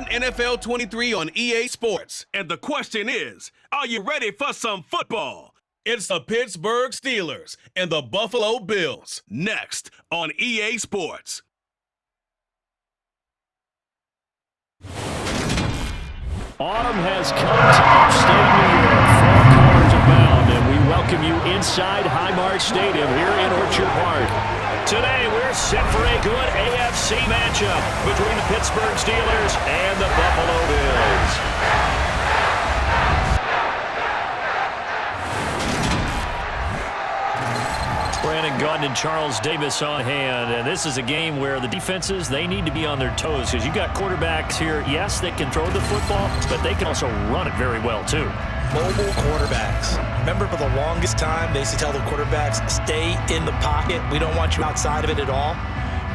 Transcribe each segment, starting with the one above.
Madden NFL 23 on EA Sports. And the question is, are you ready for some football? It's the Pittsburgh Steelers and the Buffalo Bills. Next on EA Sports. Autumn has come to upstate New York. Fall colors abound, and we welcome you inside Highmark Stadium here in Orchard Park. Today, we're set for a good AFC matchup between the Pittsburgh Steelers and the Buffalo Bills. Brandon Gaudin and Charles Davis on hand, and this is a game where the defenses, they need to be on their toes because you've got quarterbacks here. Yes, they can throw the football, but they can also run it very well too. Mobile quarterbacks. Remember, for the longest time, they used to tell the quarterbacks, stay in the pocket. We don't want you outside of it at all.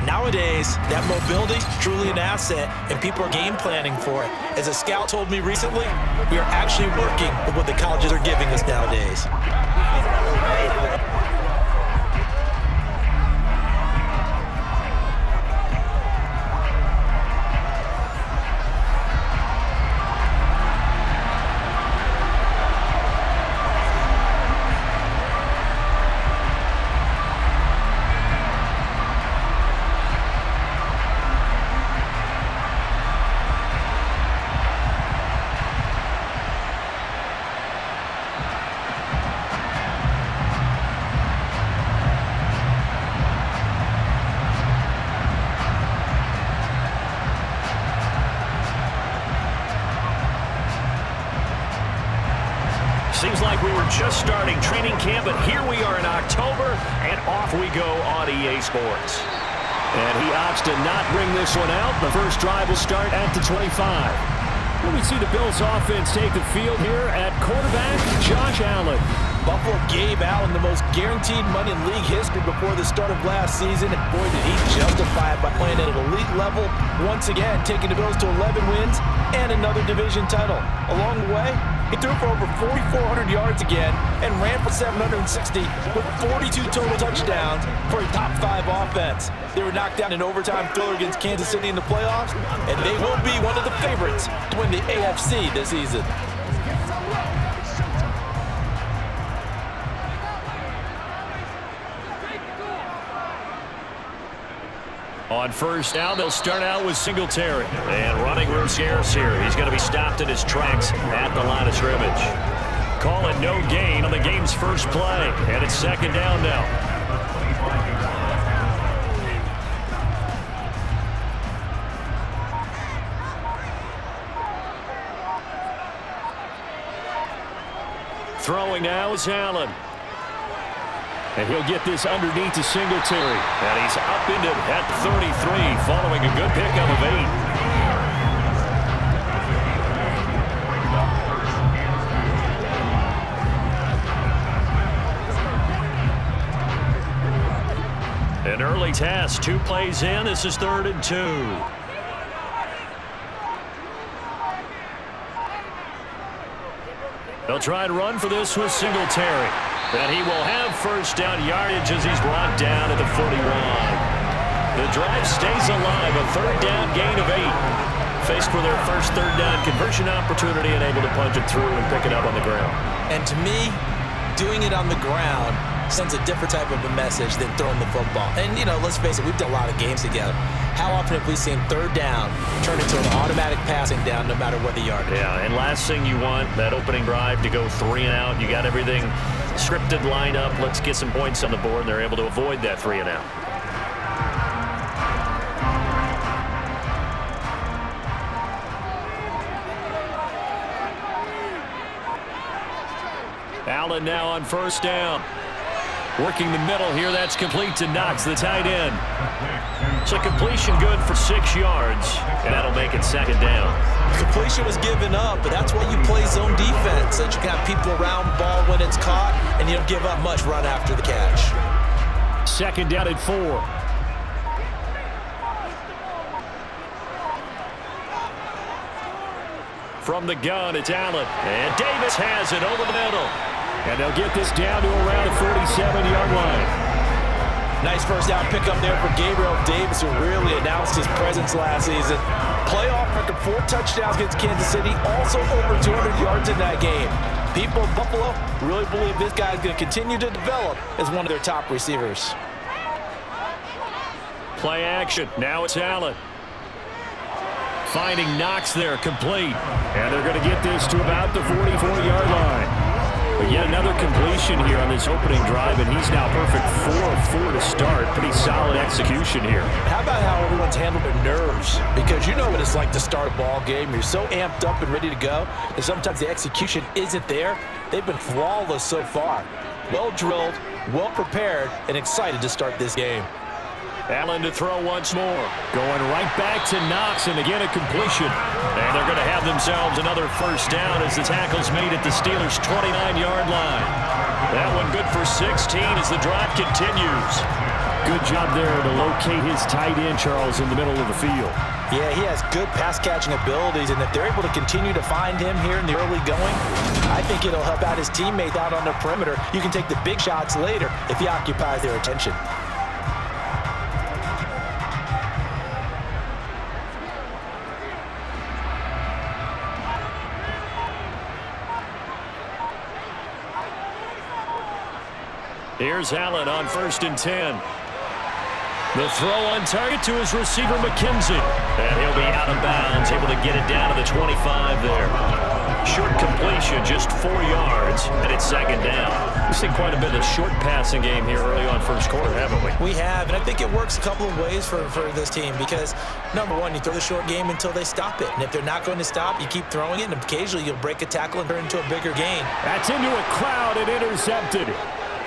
Nowadays, that mobility is truly an asset, and people are game planning for it. As a scout told me recently, we are actually working with what the colleges are giving us nowadays. Seems like we were just starting training camp, but here we are in October, and off we go on EA Sports. And he opts to not bring this one out. The first drive will start at the 25. When we see the Bills offense take the field here at quarterback, Josh Allen. Buffalo gave Allen the most guaranteed money in league history before the start of last season, and boy, did he justify it by playing at an elite level, once again taking the Bills to 11 wins and another division title. Along the way, he threw for over 4,400 yards again and ran for 760 with 42 total touchdowns for a top-5 offense. They were knocked down in overtime thriller against Kansas City in the playoffs, and they will be one of the favorites to win the AFC this season. On first down, they'll start out with Singletary. And running room scarce here. He's going to be stopped in his tracks at the line of scrimmage. Call it no gain on the game's first play. And it's second down now. Throwing now is Allen. And he'll get this underneath to Singletary. And he's up into at 33 following a good pickup of 8. An early test, 2 plays in. This is 3rd and 2. They'll try and run for this with Singletary. And he will have first down yardage as he's brought down at the 41. The drive stays alive, a 3rd down gain of 8. Faced for their first 3rd down conversion opportunity and able to punch it through and pick it up on the ground. And to me, doing it on the ground sends a different type of a message than throwing the football. And, you know, let's face it, we've done a lot of games together. How often have we seen 3rd down turn into an automatic passing down no matter what the yard is? Yeah, and last thing you want, that opening drive to go 3 and out. You got everything scripted, lined up. Let's get some points on the board, and they're able to avoid that 3 and out. Allen now on first down. Working the middle here. That's complete to Knox, the tight end. So completion good for 6 yards, and that'll make it second down. Completion was given up, but that's why you play zone defense, that you got people around ball when it's caught, and you don't give up much run after the catch. Second down at 4. From the gun, it's Allen. And Davis has it over the middle. And they'll get this down to around the 47-yard line. Nice first down pickup there for Gabriel Davis, who really announced his presence last season. Playoff record, 4 touchdowns against Kansas City, also over 200 yards in that game. People in Buffalo really believe this guy is going to continue to develop as one of their top receivers. Play action. Now it's Allen. Finding Knox there, complete. And they're going to get this to about the 44-yard line. But yet another completion here on this opening drive, and he's now perfect 4 of 4 to start. Pretty solid execution here. How about how everyone's handled their nerves? Because you know what it's like to start a ball game. You're so amped up and ready to go, and sometimes the execution isn't there. They've been flawless so far. Well drilled, well prepared, and excited to start this game. Allen to throw once more. Going right back to Knox, and again a completion. And they're going to have themselves another first down as the tackle's made at the Steelers' 29-yard line. That one good for 16 as the drive continues. Good job there to locate his tight end, Charles, in the middle of the field. Yeah, he has good pass-catching abilities, and if they're able to continue to find him here in the early going, I think it'll help out his teammates out on the perimeter. You can take the big shots later if he occupies their attention. Here's Allen on 1st and 10. The throw on target to his receiver, McKenzie. And he'll be out of bounds, able to get it down to the 25 there. Short completion, just 4 yards, and it's 2nd down. We've seen quite a bit of short passing game here early on first quarter, haven't we? We have, and I think it works a couple of ways for this team because, number one, you throw the short game until they stop it. And if they're not going to stop, you keep throwing it, and occasionally you'll break a tackle and turn into a bigger gain. That's into a crowd and intercepted.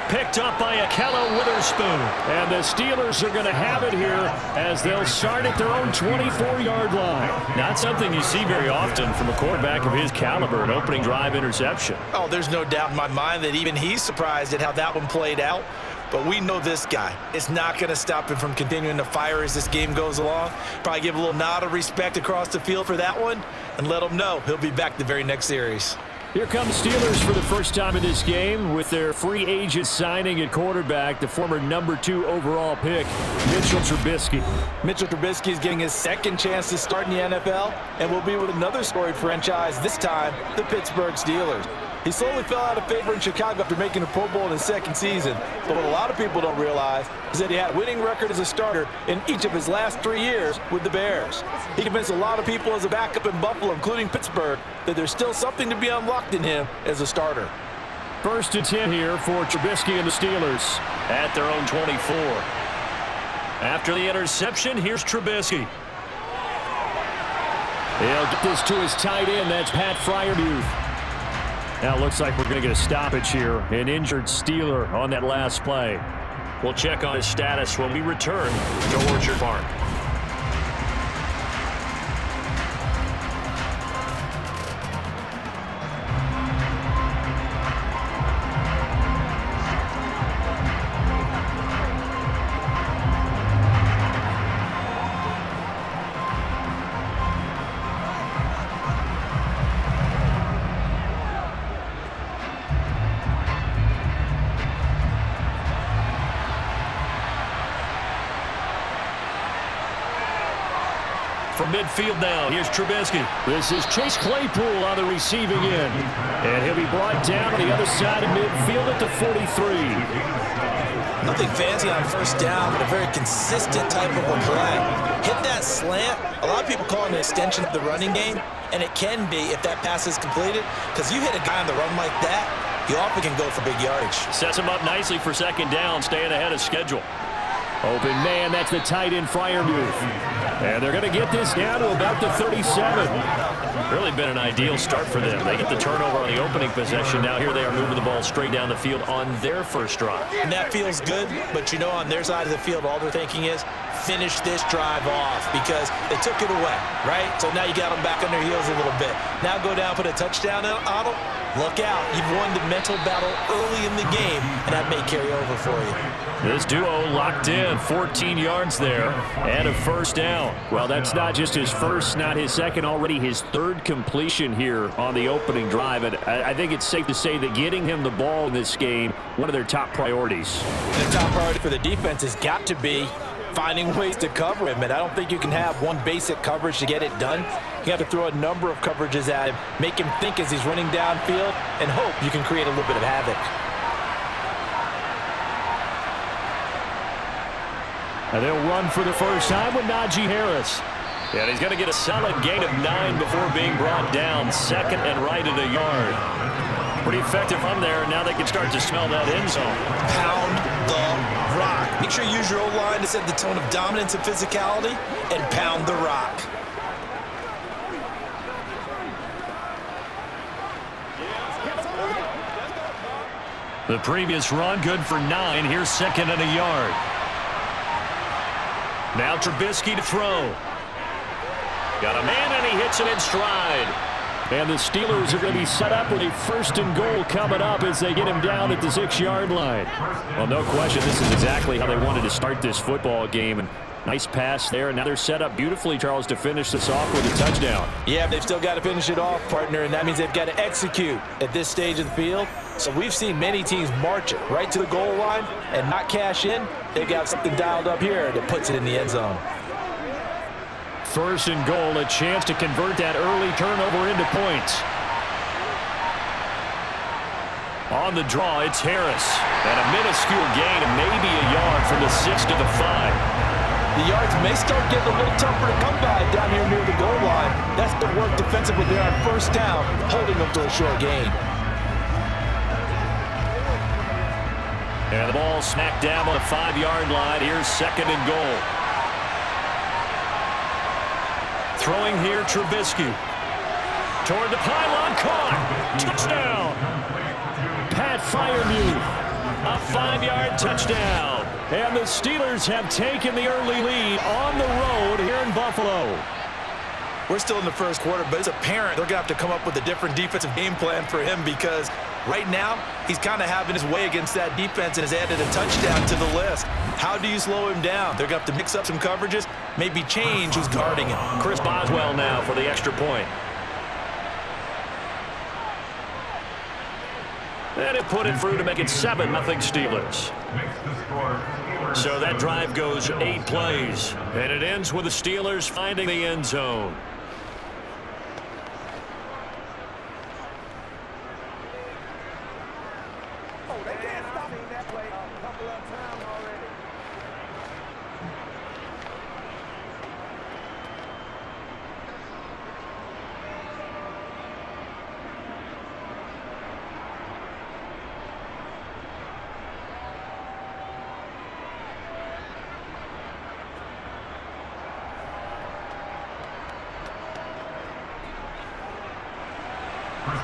Picked up by Elgato Witherspoon. And the Steelers are going to have it here as they'll start at their own 24-yard line. Not something you see very often from a quarterback of his caliber, an opening drive interception. Oh, there's no doubt in my mind that even he's surprised at how that one played out. But we know this guy. It's not going to stop him from continuing to fire as this game goes along. Probably give a little nod of respect across the field for that one and let him know he'll be back the very next series. Here comes Steelers for the first time in this game with their free agent signing at quarterback, the former number 2 overall pick, Mitchell Trubisky. Mitchell Trubisky is getting his second chance to start in the NFL and will be with another storied franchise, this time the Pittsburgh Steelers. He slowly fell out of favor in Chicago after making a Pro Bowl in his second season. But what a lot of people don't realize is that he had a winning record as a starter in each of his last 3 years with the Bears. He convinced a lot of people as a backup in Buffalo, including Pittsburgh, that there's still something to be unlocked in him as a starter. 1st and 10 here for Trubisky and the Steelers at their own 24. After the interception, here's Trubisky. He'll get this to his tight end. That's Pat Freiermuth. Now it looks like we're going to get a stoppage here. An injured Steeler on that last play. We'll check on his status when we return to Orchard Park. From midfield now, here's Trubisky. This is Chase Claypool on the receiving end. And he'll be brought down on the other side of midfield at the 43. Nothing fancy on first down, but a very consistent type of a play. Hit that slant. A lot of people call it an extension of the running game, and it can be if that pass is completed, because you hit a guy on the run like that, you often can go for big yardage. Sets him up nicely for 2nd down, staying ahead of schedule. Open man, that's the tight end Freiermuth. And they're going to get this down to about the 37. Really been an ideal start for them. They get the turnover on the opening possession. Now here they are moving the ball straight down the field on their first drive. And that feels good, but you know on their side of the field, all they're thinking is finish this drive off because they took it away, right? So now you got them back on their heels a little bit. Now go down, put a touchdown on them. Look out. You've won the mental battle early in the game, and that may carry over for you. This duo locked in, 14 yards there, and a first down. Well, that's not just his first, not his second, already his 3rd completion here on the opening drive. And I think it's safe to say that getting him the ball in this game, one of their top priorities. The top priority for the defense has got to be finding ways to cover him. And I don't think you can have one basic coverage to get it done. You have to throw a number of coverages at him, make him think as he's running downfield, and hope you can create a little bit of havoc. And they'll run for the first time with Najee Harris. And he's going to get a solid gain of 9 before being brought down. Second and right at a yard. Pretty effective from there. Now they can start to smell that end zone. Pound the rock. Make sure you use your O-line to set the tone of dominance and physicality, and pound the rock. The previous run good for 9. Here's second and a yard. Now Trubisky to throw. Got a man, and he hits it in stride. And the Steelers are going to be set up with a first and goal coming up as they get him down at the 6-yard line. Well, no question, this is exactly how they wanted to start this football game. And nice pass there, and now they're set up beautifully, Charles, to finish this off with a touchdown. Yeah, they've still got to finish it off, partner, and that means they've got to execute at this stage of the field. So we've seen many teams march it right to the goal line and not cash in. They've got something dialed up here that puts it in the end zone. First and goal, a chance to convert that early turnover into points. On the draw, it's Harris. And a minuscule gain of maybe a yard from the 6 to the 5. The yards may start getting a little tougher to come by down here near the goal line. That's the work defensively there on first down, holding them to a short gain. And the ball smacked down on the 5-yard line. Here's second and goal. Throwing here, Trubisky. Toward the pylon, caught. Touchdown. Pat Freiermuth. A 5-yard touchdown. And the Steelers have taken the early lead on the road here in Buffalo. We're still in the first quarter, but it's apparent they're going to have to come up with a different defensive game plan for him because right now he's kind of having his way against that defense and has added a touchdown to the list. How do you slow him down? They're going to have to mix up some coverages, maybe change who's guarding him. Chris Boswell now for the extra point. And it put it through to make it 7-0 Steelers. So that drive goes 8 plays. And it ends with the Steelers finding the end zone.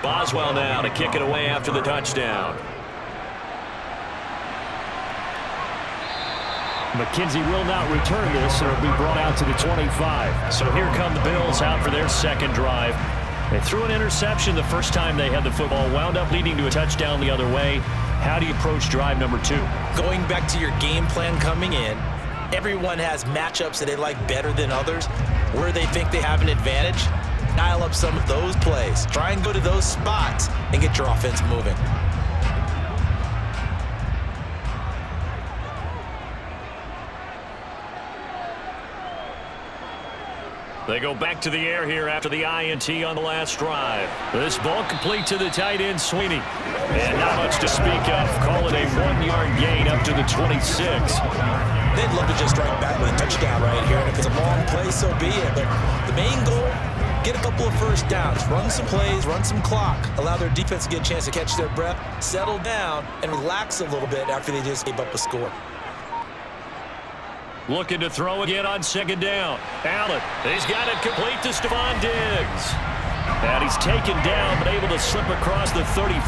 Boswell now to kick it away after the touchdown. McKenzie will not return this, and it'll be brought out to the 25. So here come the Bills out for their second drive. They threw an interception the first time they had the football, wound up leading to a touchdown the other way. How do you approach drive number 2? Going back to your game plan coming in, everyone has matchups that they like better than others, where they think they have an advantage. Dial up some of those plays. Try and go to those spots and get your offense moving. They go back to the air here after the INT on the last drive. This ball complete to the tight end, Sweeney. And not much to speak of. Call it a 1-yard gain up to the 26. They'd love to just strike back with a touchdown right here. And if it's a long play, so be it. But the main goal, get a couple of first downs, run some plays, run some clock, allow their defense to get a chance to catch their breath, settle down, and relax a little bit after they just gave up a score. Looking to throw again on second down. Allen, he's got it complete to Stephon Diggs. And he's taken down, but able to slip across the 35.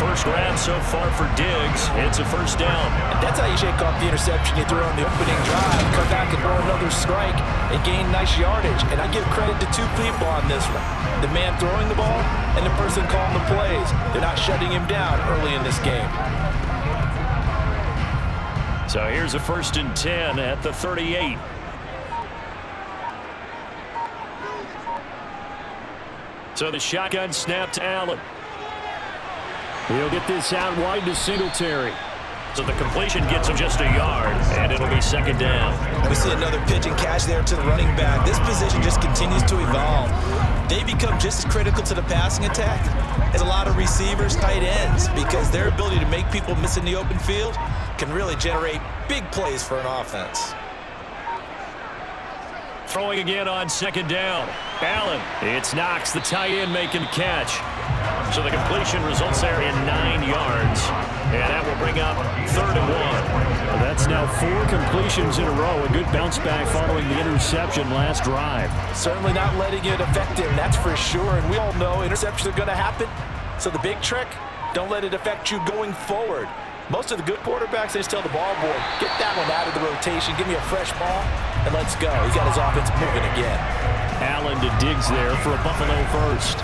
First grab so far for Diggs. It's a first down. And that's how you shake off the interception you threw on the opening drive. Come back and throw another strike and gain nice yardage. And I give credit to 2 people on this one. The man throwing the ball and the person calling the plays. They're not shutting him down early in this game. So here's a 1st and 10 at the 38. So the shotgun snap to Allen. He'll get this out wide to Singletary. So the completion gets him just a yard, and it'll be second down. We see another pitch and catch there to the running back. This position just continues to evolve. They become just as critical to the passing attack as a lot of receivers, tight ends, because their ability to make people miss in the open field can really generate big plays for an offense. Throwing again on second down. Allen. It's Knox, the tight end, making the catch. So the completion results there in 9 yards. And that will bring up 3rd and 1. Well, that's now 4 completions in a row. A good bounce back following the interception last drive. Certainly not letting it affect him, that's for sure. And we all know interceptions are going to happen. So the big trick, don't let it affect you going forward. Most of the good quarterbacks, they just tell the ball boy, get that one out of the rotation, give me a fresh ball, and let's go. He's got his offense moving again. Allen to Diggs there for a Buffalo first.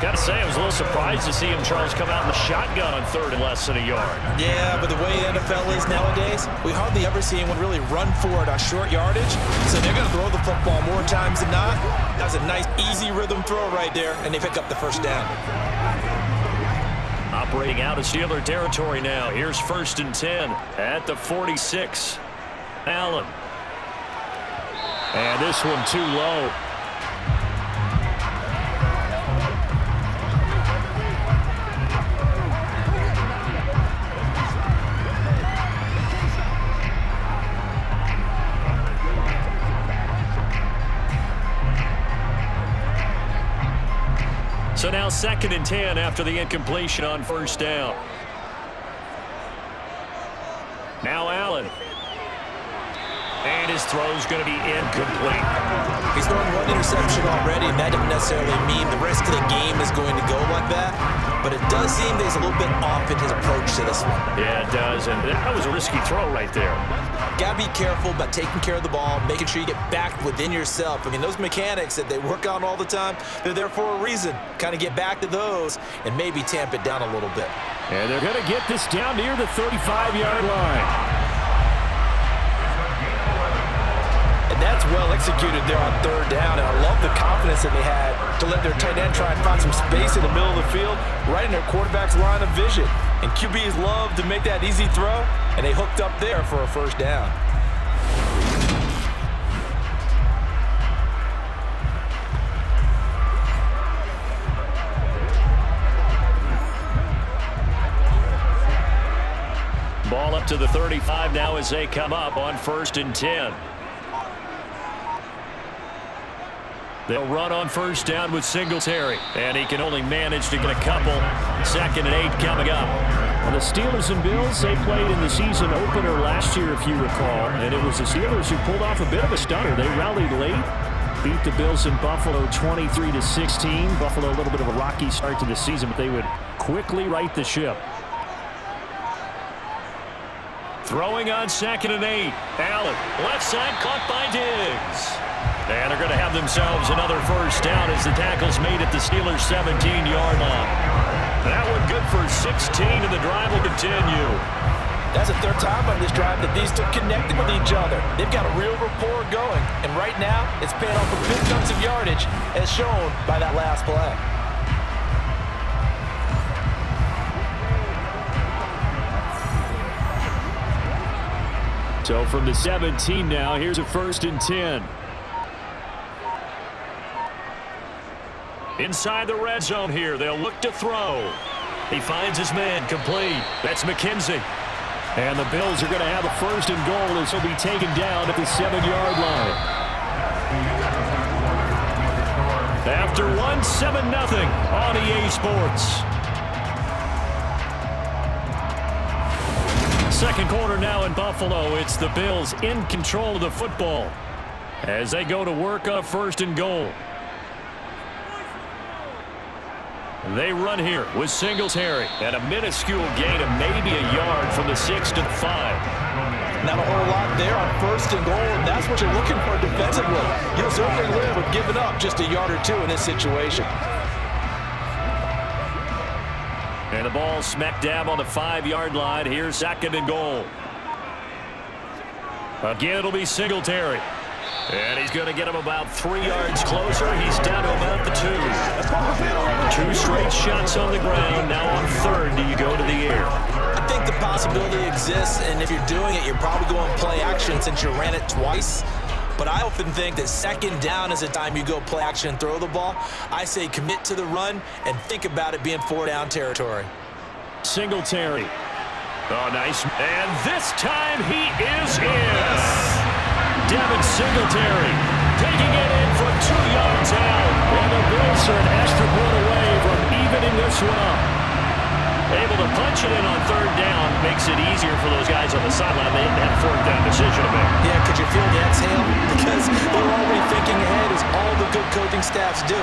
Got to say, I was a little surprised to see him, Charles, come out in the shotgun on 3rd and less than a yard. Yeah, but the way the NFL is nowadays, we hardly ever see anyone really run for it on short yardage. So they're going to throw the football more times than not. That was a nice, easy rhythm throw right there, and they pick up the first down. Operating out of Steeler territory now. Here's 1st and 10 at the 46. Allen. And this one too low. So now 2nd and 10 after the incompletion on 1st down. Now Allen. And his throw's going to be incomplete. He's thrown 1 interception already, and that doesn't necessarily mean the rest of the game is going to go like that. But it does seem that he's a little bit off in his approach to this one. Yeah, it does, and that was a risky throw right there. Got to be careful about taking care of the ball, making sure you get back within yourself. I mean, those mechanics that they work on all the time, they're there for a reason. Kind of get back to those and maybe tamp it down a little bit. And they're going to get this down near the 35-yard line. That's well executed there on 3rd down, and I love the confidence that they had to let their tight end try and find some space in the middle of the field, right in their quarterback's line of vision. And QBs love to make that easy throw, and they hooked up there for a first down. Ball up to the 35 now as they come up on 1st and 10. They'll run on 1st down with Singletary, and he can only manage to get a couple. 2nd and 8 coming up. Well, the Steelers and Bills, they played in the season opener last year, if you recall, and it was the Steelers who pulled off a bit of a stunner. They rallied late, beat the Bills in Buffalo 23-16. Buffalo a little bit of a rocky start to the season, but they would quickly right the ship. Throwing on 2nd and 8. Allen, left side, caught by Diggs. And they're going to have themselves another first down as the tackle's made at the Steelers' 17-yard line. That one good for 16, and the drive will continue. That's the 3rd time on this drive that these two connected with each other. They've got a real rapport going, and right now it's paying off with big chunks of yardage, as shown by that last play. So from the 17 now, here's a 1st and 10. Inside the red zone here, they'll look to throw. He finds his man, complete. That's McKenzie. And the Bills are going to have a 1st and goal as he'll be taken down at the 7-yard line. After 1-7-0 on EA Sports. Second quarter now in Buffalo. It's the Bills in control of the football as they go to work on a 1st and goal. They run here with Singletary and a minuscule gain of maybe a yard from the 6 to 5. Not a whole lot there on 1st and goal, and that's what you're looking for defensively. You'll certainly live with giving up just a yard or 2 in this situation. And the ball smack dab on the 5-yard line. Here's 2nd and goal. Again, it'll be Singletary. And he's going to get him about 3 yards closer. He's down to about the 2. 2 straight shots on the ground. Now on 3rd, do you go to the air? I think the possibility exists, and if you're doing it, you're probably going play action since you ran it twice. But I often think that second down is the time you go play action and throw the ball. I say commit to the run and think about it being 4-down territory. Singletary. Oh, nice. And this time he is in. Devin Singletary taking it in from 2 yards out. And the Bills are an extra point away from evening this one up. Able to punch it in on third down makes it easier for those guys on the sideline. They didn't have a fourth down decision to make. Yeah, could you feel the exhale? Because they're already thinking ahead, as all the good coaching staffs do.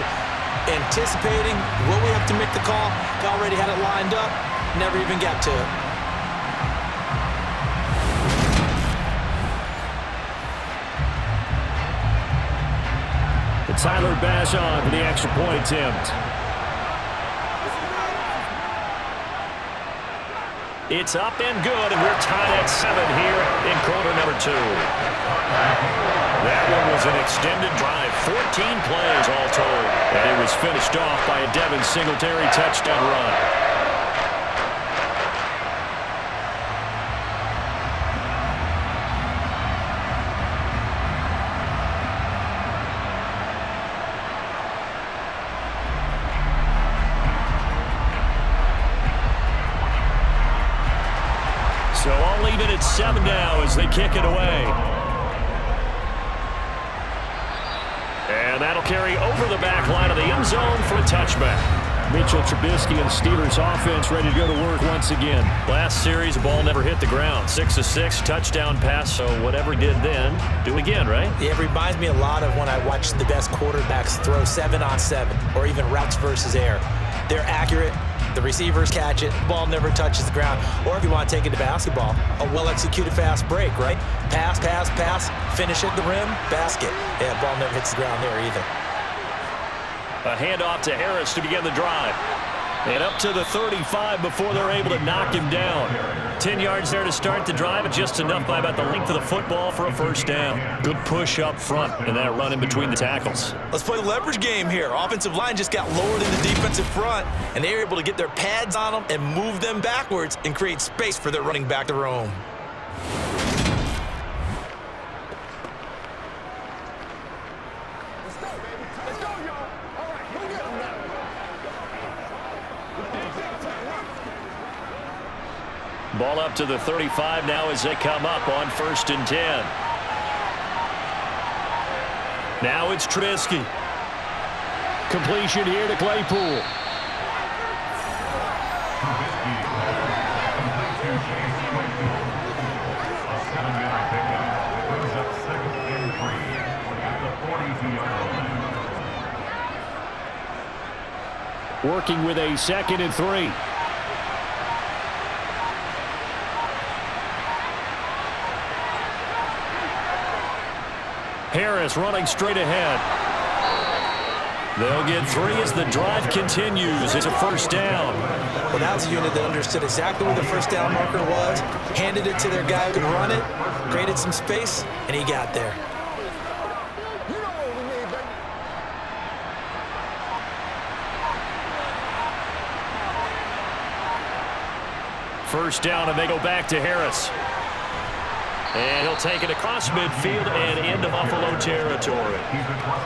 Anticipating, will we have to make the call? They already had it lined up, never even got to it. Tyler Bass on for the extra point attempt. It's up and good, and we're tied at 7 here in quarter number 2. That one was an extended drive, 14 plays all told. And it was finished off by a Devin Singletary touchdown run. So I'll leave it at 7 now as they kick it away. And that'll carry over the back line of the end zone for a touchback. Mitchell Trubisky and Steelers offense ready to go to work once again. Last series, the ball never hit the ground. 6 of 6, touchdown pass, so whatever he did then, do again, right? Yeah, it reminds me a lot of when I watched the best quarterbacks throw 7-on-7 or even routes versus air. They're accurate. The receivers catch it. Ball never touches the ground. Or if you want to take it to basketball, a well-executed fast break, right? Pass, pass, pass, finish at the rim, basket. Yeah, ball never hits the ground there either. A handoff to Harris to begin the drive. And up to the 35 before they're able to knock him down. 10 yards there to start the drive, and just enough by about the length of the football for a first down. Good push up front and that run in between the tackles. Let's play the leverage game here. Offensive line just got lowered in the defensive front, and they were able to get their pads on them and move them backwards and create space for their running back to roam. Ball up to the 35 now as they come up on 1st and 10. Now it's Trubisky. Completion here to Claypool. Working with a 2nd and 3. Harris running straight ahead. They'll get 3 as the drive continues. It's a first down. Well, that was a unit that understood exactly where the first down marker was, handed it to their guy who could run it, created some space, and he got there. First down, and they go back to Harris. And he'll take it across midfield and into Buffalo territory.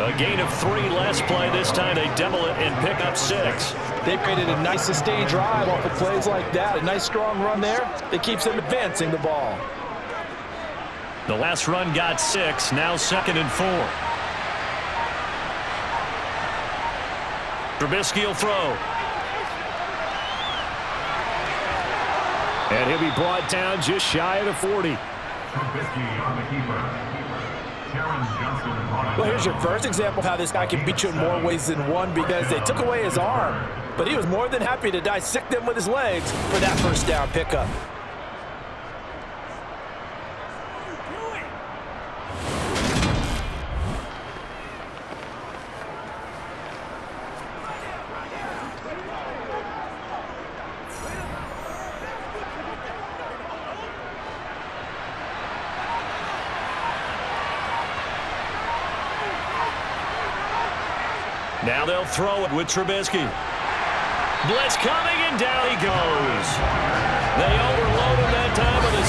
A gain of 3, less play. This time they double it and pick up 6. They've created a nice sustained drive off of plays like that. A nice strong run there that keeps them advancing the ball. The last run got 6. Now 2nd and 4. Trubisky will throw. And he'll be brought down just shy of the 40. Well, here's your first example of how this guy can beat you in more ways than one, because they took away his arm, but he was more than happy to dissect them with his legs for that first down pickup. Now they'll throw it with Trubisky. Blitz coming, and down he goes. They overlook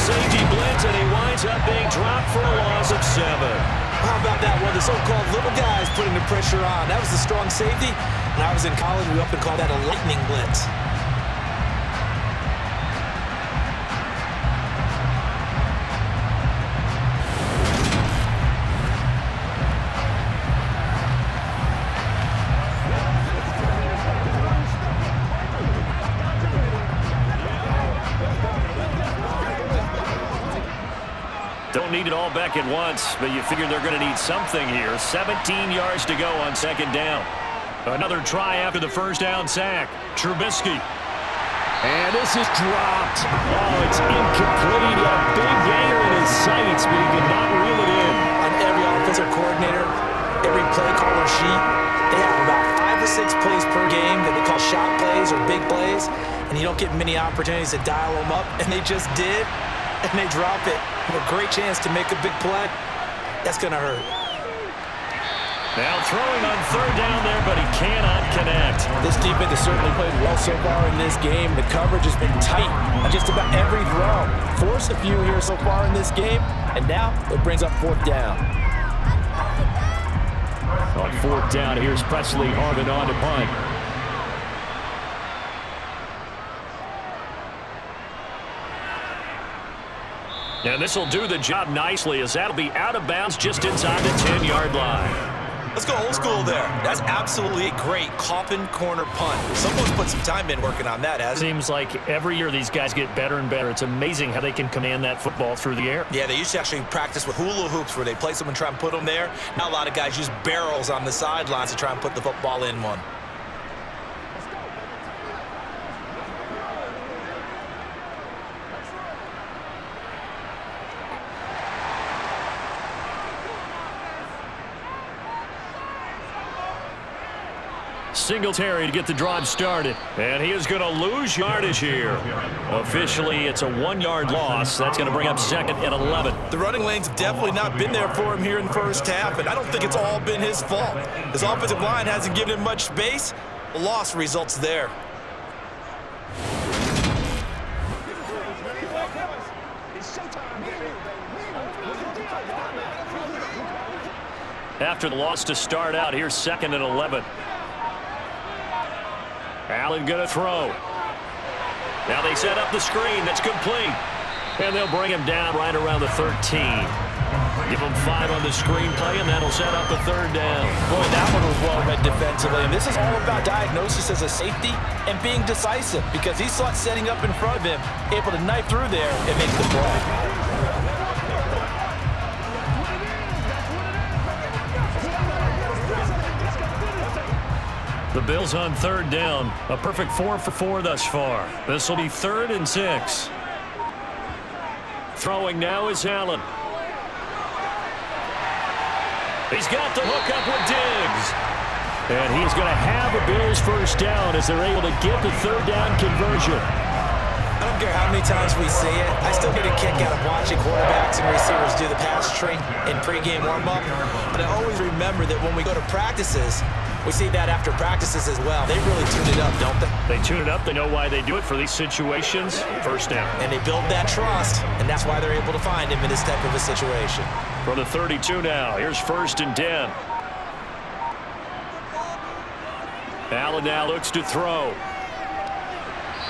safety blitz, and he winds up being dropped for a loss of 7. How about that one? The so-called little guys putting the pressure on. That was the strong safety. When I was in college, we often call that a lightning blitz. Don't need it all back at once, but you figure they're going to need something here. 17 yards to go on second down. Another try after the first down sack. Trubisky. And this is dropped. Oh, it's incomplete. He had a big gainer in his sights, but he could not reel it in. On every offensive coordinator, every play caller sheet, they have about 5 or 6 plays per game that they call shot plays or big plays, and you don't get many opportunities to dial them up, and they just did, and they drop it. A great chance to make a big play. That's going to hurt. Now throwing on third down there, but he cannot connect. This defense has certainly played well so far in this game. The coverage has been tight on just about every throw. Forced a few here so far in this game, and now it brings up fourth down. On fourth down, here's Presley Harvin on to punt. And this will do the job nicely, as that'll be out of bounds just inside the 10-yard line. Let's go old school there. That's absolutely a great coffin corner punt. Someone's put some time in working on that, hasn't it? Seems like every year these guys get better and better. It's amazing how they can command that football through the air. Yeah, they used to actually practice with hula hoops where they place them and try and put them there. Now a lot of guys use barrels on the sidelines to try and put the football in one. Singletary to get the drive started. And he is going to lose yardage here. Officially, it's a 1-yard loss. That's going to bring up second and 11. The running lane's definitely not been there for him here in the first half, and I don't think it's all been his fault. His offensive line hasn't given him much space. The loss results there. After the loss to start out, here's second and 11. Allen going to throw. Now they set up the screen. That's complete. And they'll bring him down right around the 13. Give him 5 on the screenplay, and that'll set up a third down. Boy, that one was well read defensively. And this is all about diagnosis as a safety and being decisive, because he saw it setting up in front of him, able to knife through there and make the play. The Bills on third down. A perfect 4 for 4 thus far. This will be 3rd and 6. Throwing now is Allen. He's got the hook up with Diggs. And he's going to have a Bills first down as they're able to get the third down conversion. I don't care how many times we see it. I still get a kick out of watching quarterbacks and receivers do the pass train in pregame warm-up. But I always remember that when we go to practices, we see that after practices as well. They really tune it up, don't they? They tune it up. They know why they do it for these situations. First down. And they build that trust, and that's why they're able to find him in this type of a situation. From the 32 now. Here's 1st and 10. Allen now looks to throw.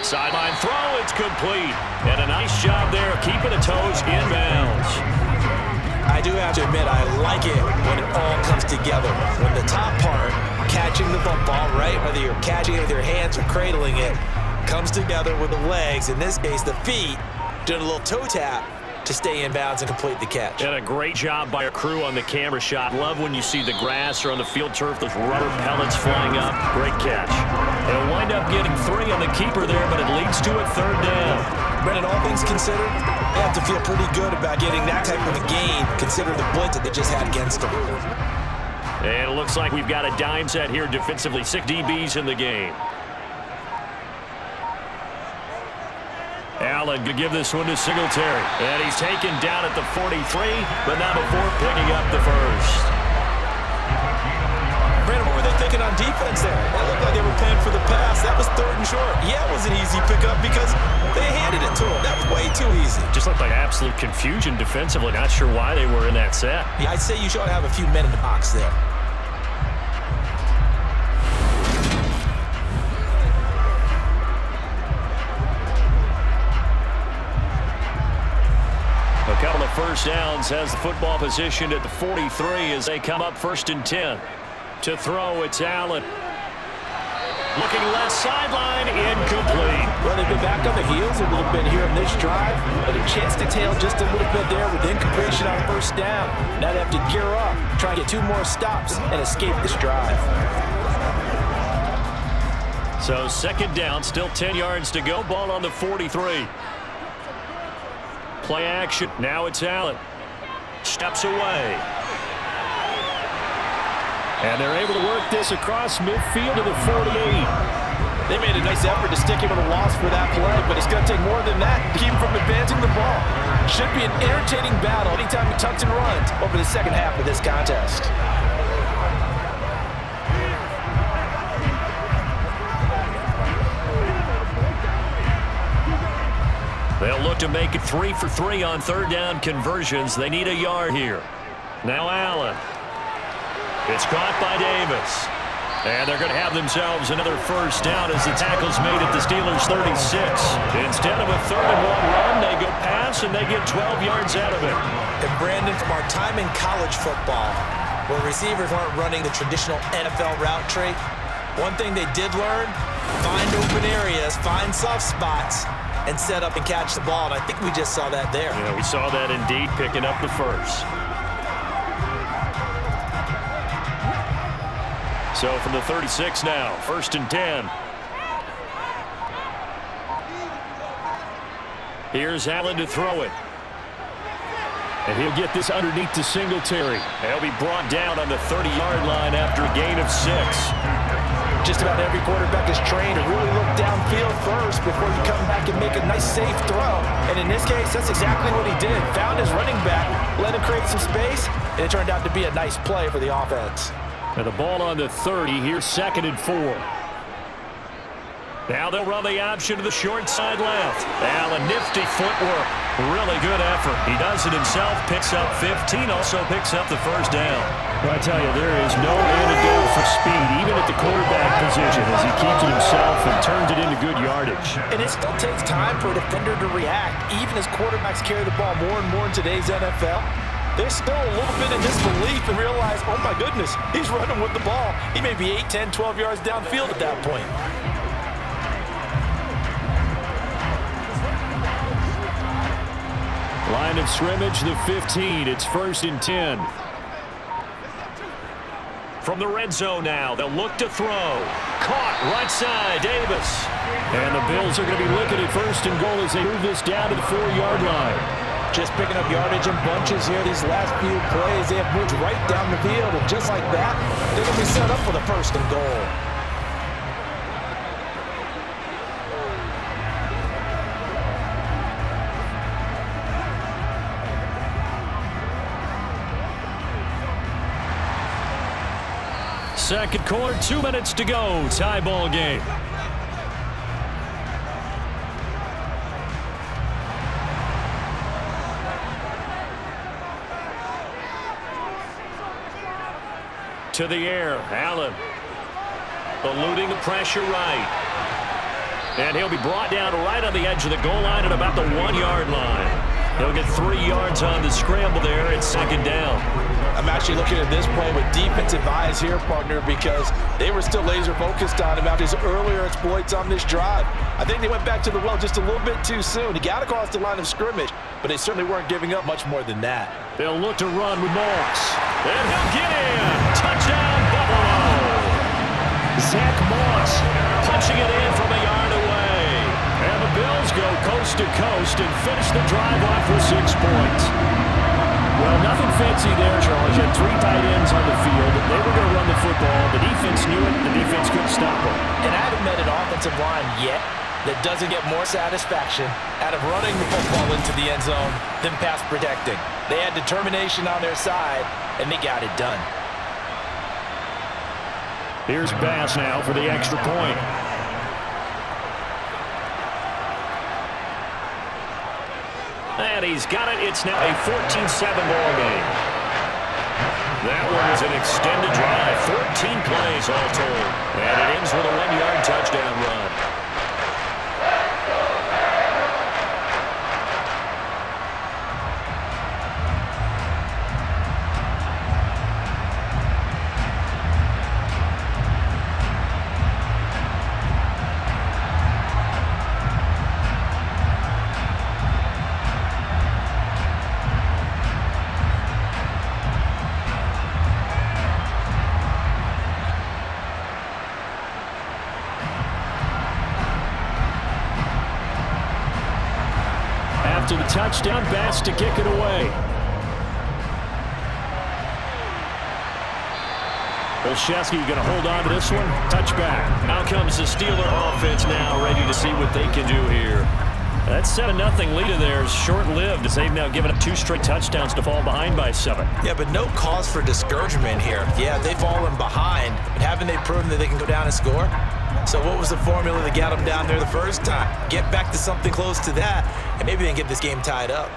Sideline throw. It's complete. And a nice job there keeping the toes inbounds. I do have to admit, I like it when it all comes together. When the top part, catching the football, right, whether you're catching it with your hands or cradling it, comes together with the legs, in this case the feet, doing a little toe tap to stay in bounds and complete the catch. And a great job by a crew on the camera shot. Love when you see the grass or on the field turf, those rubber pellets flying up. Great catch. They'll wind up getting 3 on the keeper there, but it leads to a third down. Brennan, all things considered, they have to feel pretty good about getting that type of a gain, considering the blitz that they just had against them. And it looks like we've got a dime set here defensively. 6 DBs in the game. Allen going to give this one to Singletary. And he's taken down at the 43, but not before picking up the first. Brandon, what were they they thinking on defense there? It looked like they were playing for the pass. That was 3rd and short. Yeah, it was an easy pickup because they handed it to him. That was way too easy. Just looked like absolute confusion defensively. Not sure why they were in that set. Yeah, I'd say you should have a few men in the box there. A couple of first downs has the football positioned at the 43 as they come up 1st and 10. To throw, it's Allen. Looking left sideline, incomplete. Well, they've been back on the heels a little bit here in this drive, but a chance to tail just a little bit there with incompletion on 1st down. Now they have to gear up, try to get 2 more stops, and escape this drive. So 2nd down, still 10 yards to go. Ball on the 43. Play action. Now it's Allen. Steps away. And they're able to work this across midfield to the 48. They made a nice effort to stick him with a loss for that play, but it's going to take more than that to keep him from advancing the ball. Should be an entertaining battle anytime he tucks and runs over the second half of this contest. They'll look to make it 3 for 3 on 3rd down conversions. They need a yard here. Now Allen. It's caught by Davis. And they're going to have themselves another first down as the tackle's made at the Steelers' 36. Instead of a 3rd and 1 run, they go pass and they get 12 yards out of it. And Brandon, from our time in college football, where receivers aren't running the traditional NFL route trait, one thing they did learn, find open areas, find soft spots, and set up and catch the ball. And I think we just saw that there. Yeah, we saw that indeed, picking up the first. So from the 36 now, 1st and 10. Here's Allen to throw it. And he'll get this underneath to Singletary. He'll be brought down on the 30-yard line after a gain of 6. Just about every quarterback is trained to really look downfield first before you come back and make a nice, safe throw. And in this case, that's exactly what he did. Found his running back, let him create some space, and it turned out to be a nice play for the offense. And the ball on the 30, here's 2nd and 4. Now they'll run the option to the short side left. Allen, nifty footwork. Really good effort. He does it himself, picks up 15, also picks up the first down. Well, I tell you, there is no antidote for speed, even at the quarterback position, as he keeps it himself and turns it into good yardage. And it still takes time for a defender to react, even as quarterbacks carry the ball more and more in today's NFL. There's still a little bit of disbelief and realize, oh my goodness, he's running with the ball. He may be 8, 10, 12 yards downfield at that point. Line of scrimmage, the 15. It's 1st and 10. From the red zone now, they'll look to throw. Caught right side, Davis. And the Bills are going to be looking at 1st and goal as they move this down to the 4-yard line. Just picking up yardage in bunches here these last few plays. They have moved right down the field, and just like that, they're going to be set up for the 1st and goal. Second quarter, 2 minutes to go. Tie ball game. To the air, Allen. Eluding the pressure right. And he'll be brought down right on the edge of the goal line at about the 1-yard line. He'll get 3 yards on the scramble there. It's 2nd down. I'm actually looking at this play with defensive eyes here, partner, because they were still laser focused on him after his earlier exploits on this drive. I think they went back to the well just a little bit too soon. He got across the line of scrimmage, but they certainly weren't giving up much more than that. They'll look to run with Moss. And he'll get in. Touchdown, Buffalo. Zach Moss punching it in from a yard away. And the Bills go coast to coast and finish the drive off with 6 points. Well, nothing fancy there, Charles. You had 3 tight ends on the field. They were going to run the football. The defense knew it. The defense couldn't stop them. And I haven't met an offensive line yet that doesn't get more satisfaction out of running the football into the end zone than pass protecting. They had determination on their side, and they got it done. Here's Bass now for the extra point. And he's got it. It's now a 14-7 ball game. That one is an extended drive. 14 plays all told. And it ends with a 1-yard touchdown run. After the touchdown, Bass to kick it away. Olszewski going to hold on to this one. Touchback. Now comes the Steeler offense now, ready to see what they can do here. That 7-0 lead of theirs short-lived as they've now given up 2 straight touchdowns to fall behind by 7. Yeah, but no cause for discouragement here. Yeah, they've fallen behind, but haven't they proven that they can go down and score? So what was the formula that got them down there the first time? Get back to something close to that, and maybe they can get this game tied up.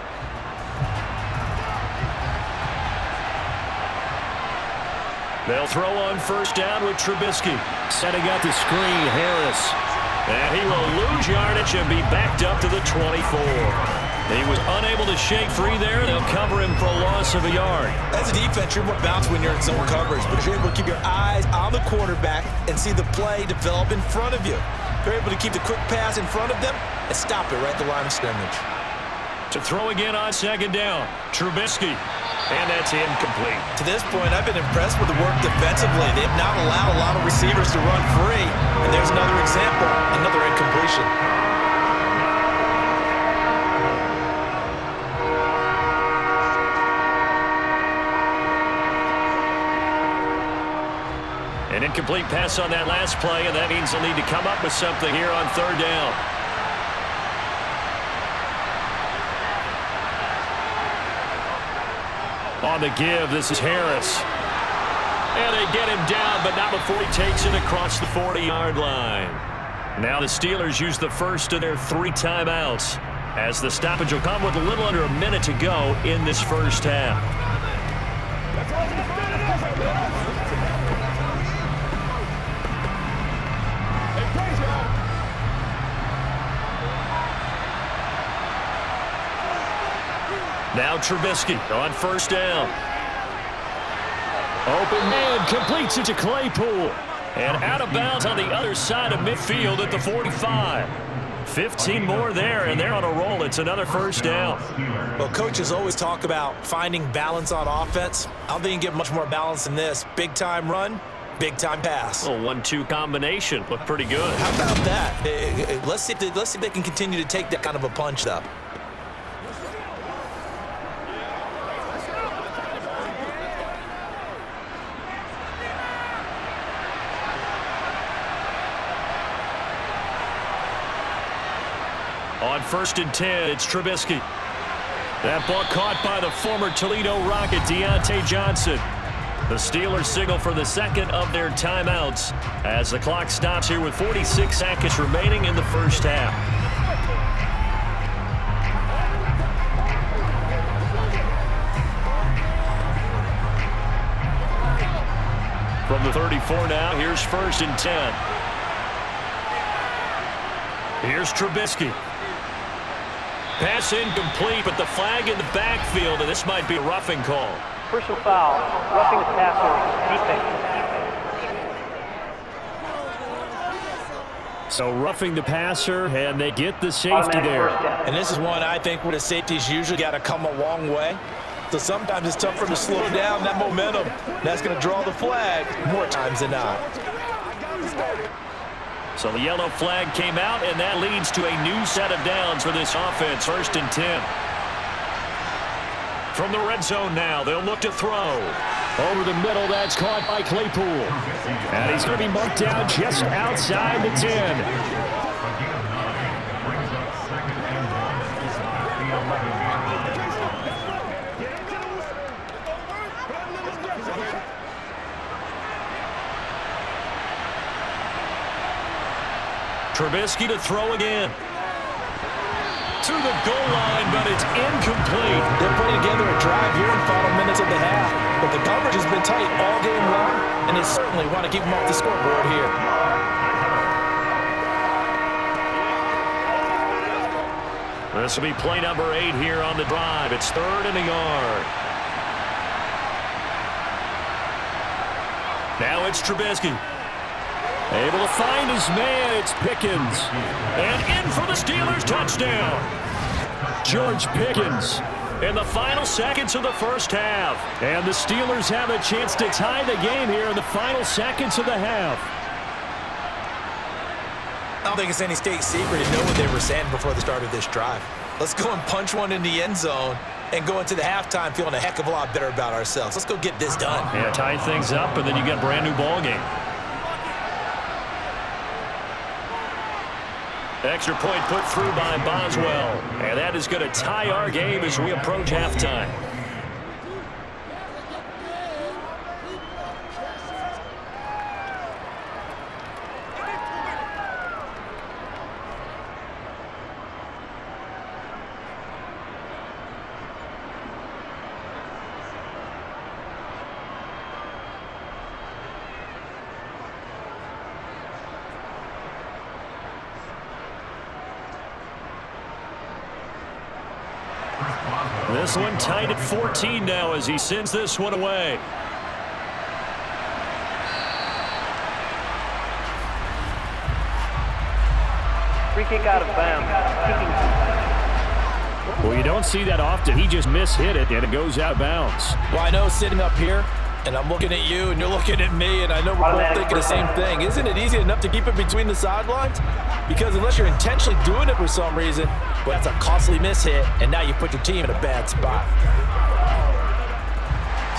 They'll throw on first down with Trubisky. Setting up the screen, Harris. And he will lose yardage and be backed up to the 24. He was unable to shake free there. They'll cover him for a loss of a yard. As a defense, you're more balanced when you're in zone coverage, but you're able to keep your eyes on the quarterback and see the play develop in front of you. You're able to keep the quick pass in front of them and stop it right at the line of scrimmage. To throw again on second down, Trubisky. And that's incomplete. To this point, I've been impressed with the work defensively. They've not allowed a lot of receivers to run free. And there's another example, another incompletion. An incomplete pass on that last play, and that means they'll need to come up with something here on third down. On the give, this is Harris. And they get him down, but not before he takes it across the 40-yard line. Now the Steelers use the first of their 3 timeouts, as the stoppage will come with a little under a minute to go in this first half. Now Trubisky on first down. Open man completes it to Claypool. And out of bounds on the other side of midfield at the 45. 15 more there, and they're on a roll. It's another first down. Well, coaches always talk about finding balance on offense. I don't think you can get much more balance than this. Big-time run, big-time pass. A 1-2 combination. Looked pretty good. How about that? Let's see if they can continue to take that kind of a punch, though. On 1st and 10, it's Trubisky. That ball caught by the former Toledo Rocket, Deontay Johnson. The Steelers signal for the second of their timeouts as the clock stops here with 46 seconds remaining in the first half. From the 34 now, here's 1st and 10. Here's Trubisky. Pass incomplete, but the flag in the backfield, and this might be a roughing call. Personal foul, roughing the passer, defense. So roughing the passer, and they get the safety there. And this is one I think where the safeties usually got to come a long way. So sometimes it's tougher to slow down that momentum. That's going to draw the flag more times than not. So the yellow flag came out, and that leads to a new set of downs for this offense. 1st and 10. From the red zone now, they'll look to throw. Over the middle, that's caught by Claypool. And he's going to be marked down just outside the 10. Trubisky to throw again. To the goal line, but it's incomplete. They're putting together a drive here in final minutes of the half, but the coverage has been tight all game long, and they certainly want to keep them off the scoreboard here. This will be play number 8 here on the drive. It's 3rd and a yard. Now it's Trubisky. Able to find his man. It's Pickens. And in for the Steelers touchdown. George Pickens in the final seconds of the first half. And the Steelers have a chance to tie the game here in the final seconds of the half. I don't think it's any state secret to know what they were saying before the start of this drive. Let's go and punch one in the end zone and go into the halftime feeling a heck of a lot better about ourselves. Let's go get this done. Yeah, tie things up, and then you get a brand new ball game. Extra point put through by Boswell. And that is going to tie our game as we approach halftime. This one tied at 14 now as he sends this one away. Free kick out of bounds. Well, you don't see that often. He just mishit it, and it goes out of bounds. Well, I know sitting up here, and I'm looking at you, and you're looking at me, and I know we're both thinking the same thing. Isn't it easy enough to keep it between the sidelines? Because unless you're intentionally doing it for some reason, well, that's a costly mishit, and now you put your team in a bad spot.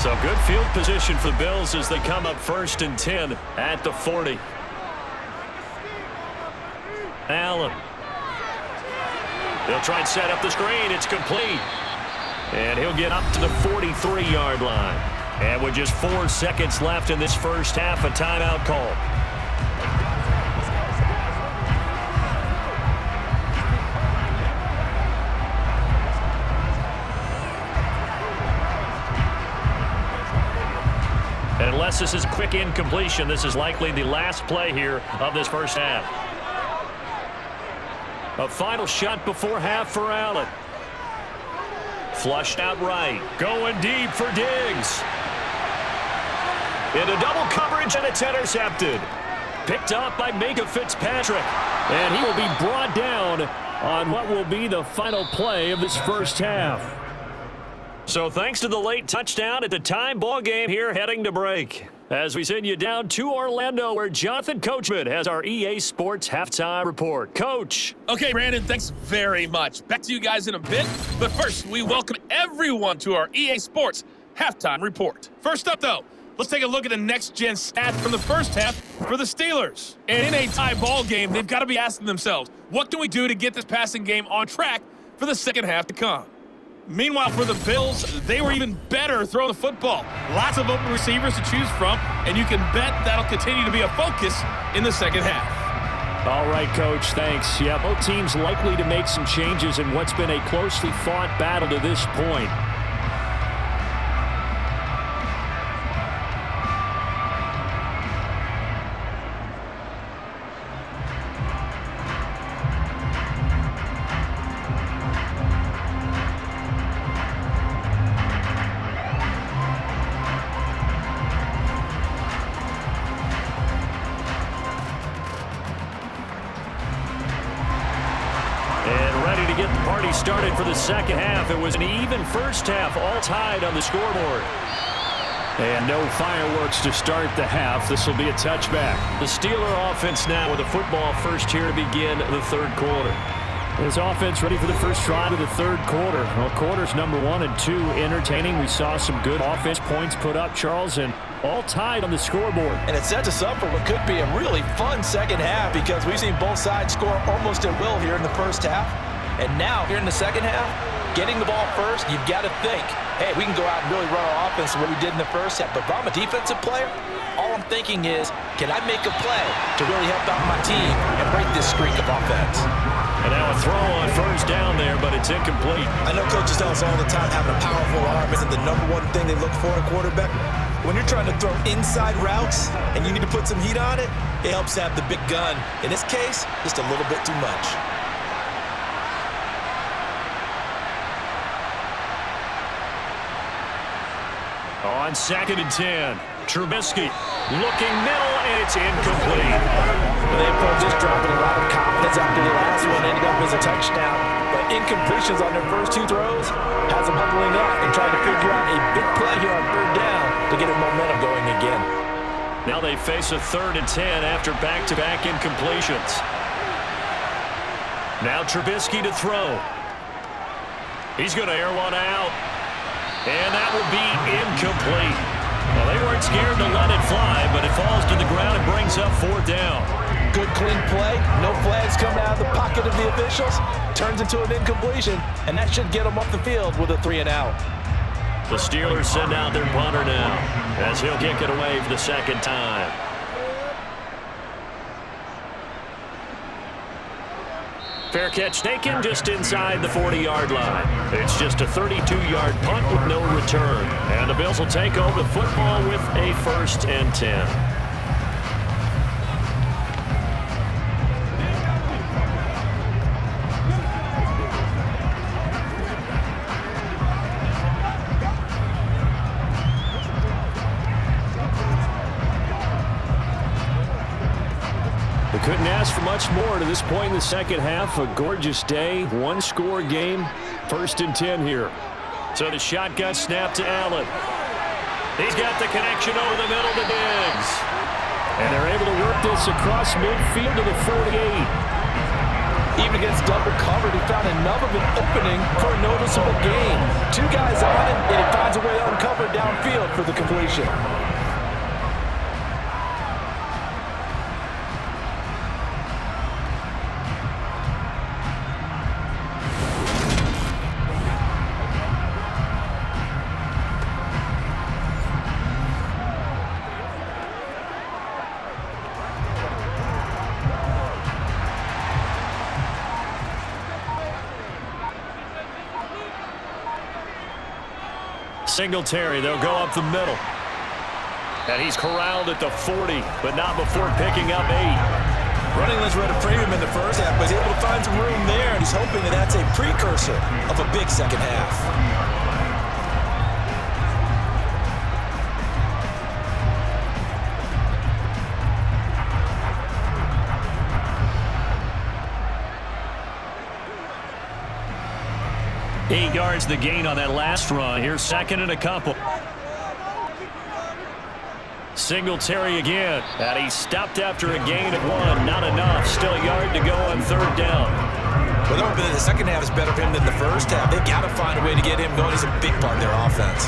So good field position for the Bills as they come up 1st and 10 at the 40. Allen. They'll try and set up the screen. It's complete. And he'll get up to the 43-yard line. And with just 4 seconds left in this first half, a timeout call. And unless this is quick incompletion, this is likely the last play here of this first half. A final shot before half for Allen. Flushed out right. Going deep for Diggs. Into double coverage, and it's intercepted. Picked up by Minka Fitzpatrick. And he will be brought down on what will be the final play of this first half. So thanks to the late touchdown at the time ball game here heading to break. As we send you down to Orlando, where Jonathan Coachman has our EA Sports Halftime Report. Coach. Okay, Brandon, thanks very much. Back to you guys in a bit. But first, we welcome everyone to our EA Sports Halftime Report. First up, though, let's take a look at the next-gen stats from the first half for the Steelers. And in a tie ball game, they've got to be asking themselves, what can we do to get this passing game on track for the second half to come? Meanwhile, for the Bills, they were even better throwing the football. Lots of open receivers to choose from, and you can bet that'll continue to be a focus in the second half. All right, Coach, thanks. Yeah, both teams likely to make some changes in what's been a closely fought battle to this point. Started for the second half. It was an even first half, all tied on the scoreboard. And no fireworks to start the half. This will be a touchback. The Steeler offense now with the football first here to begin the third quarter. This offense ready for the first drive of the third quarter. Well, quarters number 1 and 2 entertaining. We saw some good offense points put up, Charles, and all tied on the scoreboard. And it sets us up for what could be a really fun second half because we've seen both sides score almost at will here in the first half. And now, here in the second half, getting the ball first, you've got to think, hey, we can go out and really run our offense the way we did in the first half. But if I'm a defensive player, all I'm thinking is, can I make a play to really help out my team and break this streak of offense? And now a throw on first down there, but it's incomplete. I know coaches tell us all the time having a powerful arm isn't the number one thing they look for in a quarterback. When you're trying to throw inside routes and you need to put some heat on it, it helps have the big gun. In this case, just a little bit too much. On 2nd and 10, Trubisky looking middle, and it's incomplete. They approach just dropping a lot of confidence after the last one ended up as a touchdown. But incompletions on their first 2 throws has them huddling up and trying to figure out a big play here on 3rd down to get a momentum going again. Now they face a 3rd and 10 after back-to-back incompletions. Now Trubisky to throw. He's going to air one out. And that will be incomplete. Well, they weren't scared to let it fly, but it falls to the ground and brings up 4th down. Good, clean play. No flags coming out of the pocket of the officials. Turns into an incompletion, and that should get them off the field with a 3 and out. The Steelers send out their punter now, as he'll kick it away for the 2nd time. Fair catch taken just inside the 40-yard line. It's just a 32-yard punt with no return. And the Bills will take over the football with a 1st and 10. Couldn't ask for much more to this point in the 2nd half. A gorgeous day, 1-score game, 1st and 10 here. So the shotgun snap to Allen. He's got the connection over the middle to Diggs. And they're able to work this across midfield to the 48. Even against double covered, he found enough of an opening for a noticeable gain. 2 guys on him, and he finds a way to uncover downfield for the completion. Singletary, they'll go up the middle. And he's corralled at the 40, but not before picking up 8. Running lanes read a premium in the first half, but he's able to find some room there, and he's hoping that that's a precursor of a big 2nd half. 8 yards the gain on that last run. Here's 2nd and a couple. Singletary again. And he stopped after a gain of 1. Not enough. Still a yard to go on 3rd down. Well, they're hoping that the 2nd half is better for him than the first half. They've got to find a way to get him going. He's a big part of their offense.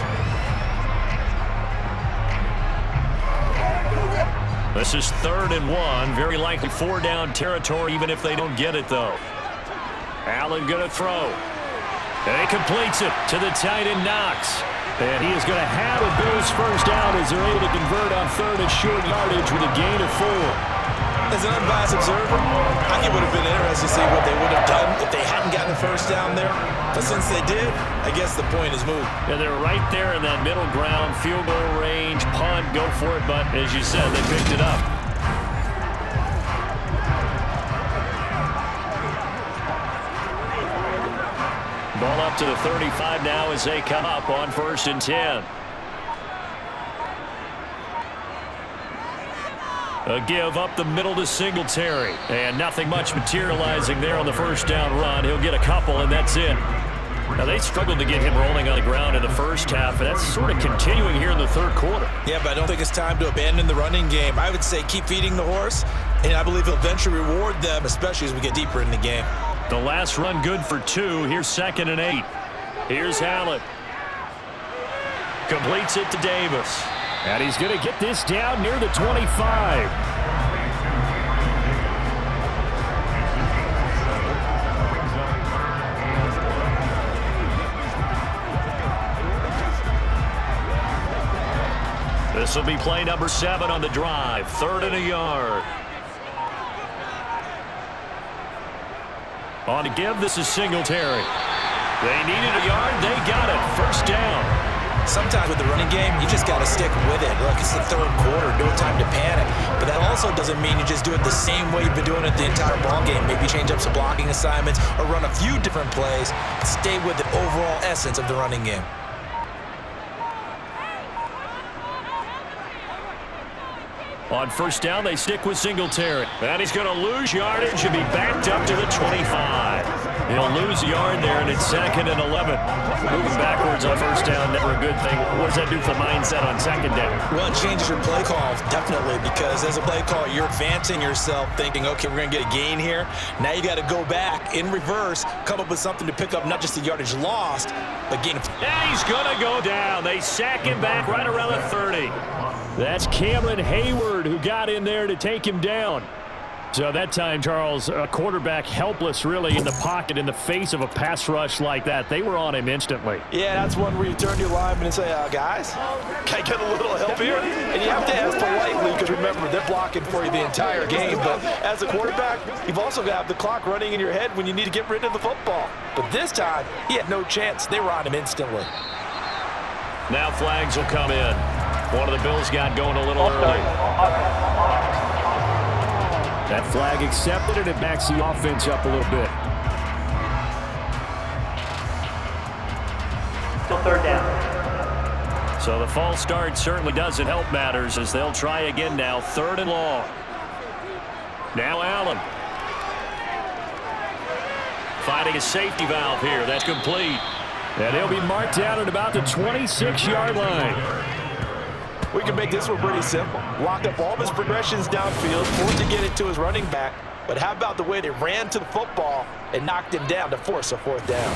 This is 3rd and 1. Very likely 4-down territory, even if they don't get it, though. Allen going to throw. And he completes it to the tight end, Knox. And he is going to have a Bills 1st down as they're able to convert on 3rd and short yardage with a gain of 4. As an unbiased observer, I think it would have been interesting to see what they would have done if they hadn't gotten a 1st down there. But since they did, I guess the point is moved. And they're right there in that middle ground, field goal range, punt, go for it. But as you said, they picked it up. Ball up to the 35 now as they come up on 1st and 10. A give up the middle to Singletary. And nothing much materializing there on the 1st down run. He'll get a couple, and that's it. Now, they struggled to get him rolling on the ground in the first half, and that's sort of continuing here in the 3rd quarter. Yeah, but I don't think it's time to abandon the running game. I would say keep feeding the horse, and I believe he'll eventually reward them, especially as we get deeper in the game. The last run good for 2. Here's 2nd and 8. Here's Allen. Completes it to Davis. And he's going to get this down near the 25. This will be play number 7 on the drive. 3rd and a yard. On to give, this is Singletary. They needed a yard. They got it. First down. Sometimes with the running game, you just got to stick with it. Look, it's the 3rd quarter. No time to panic. But that also doesn't mean you just do it the same way you've been doing it the entire ball game. Maybe change up some blocking assignments or run a few different plays. Stay with the overall essence of the running game. On first down, they stick with Singletary. And he's going to lose yardage and be backed up to the 25. He'll lose a yard there, and it's 2nd and 11. Moving backwards on first down, never a good thing. What does that do for the mindset on 2nd down? Well, it changes your play call, definitely, because as a play call, you're advancing yourself, thinking, okay, we're going to get a gain here. Now you got to go back in reverse, come up with something to pick up not just the yardage lost, but gain. And he's going to go down. They sack him back right around the 30. That's Cameron Hayward who got in there to take him down. So that time, Charles, a quarterback helpless really in the pocket in the face of a pass rush like that. They were on him instantly. Yeah, that's one where you turn to your lineman and say, guys, can I get a little help here? And you have to ask politely because remember, they're blocking for you the entire game. But as a quarterback, you've also got to have the clock running in your head when you need to get rid of the football. But this time, he had no chance. They were on him instantly. Now flags will come in. One of the Bills got going a little early. That flag accepted, and it backs the offense up a little bit. Still 3rd down. So the false start certainly doesn't help matters as they'll try again now. 3rd and long. Now Allen. Finding a safety valve here. That's complete. And he'll be marked down at about the 26-yard line. We can make this one pretty simple. Lock up all of his progressions downfield, force to get it to his running back. But how about the way they ran to the football and knocked him down to force a 4th down?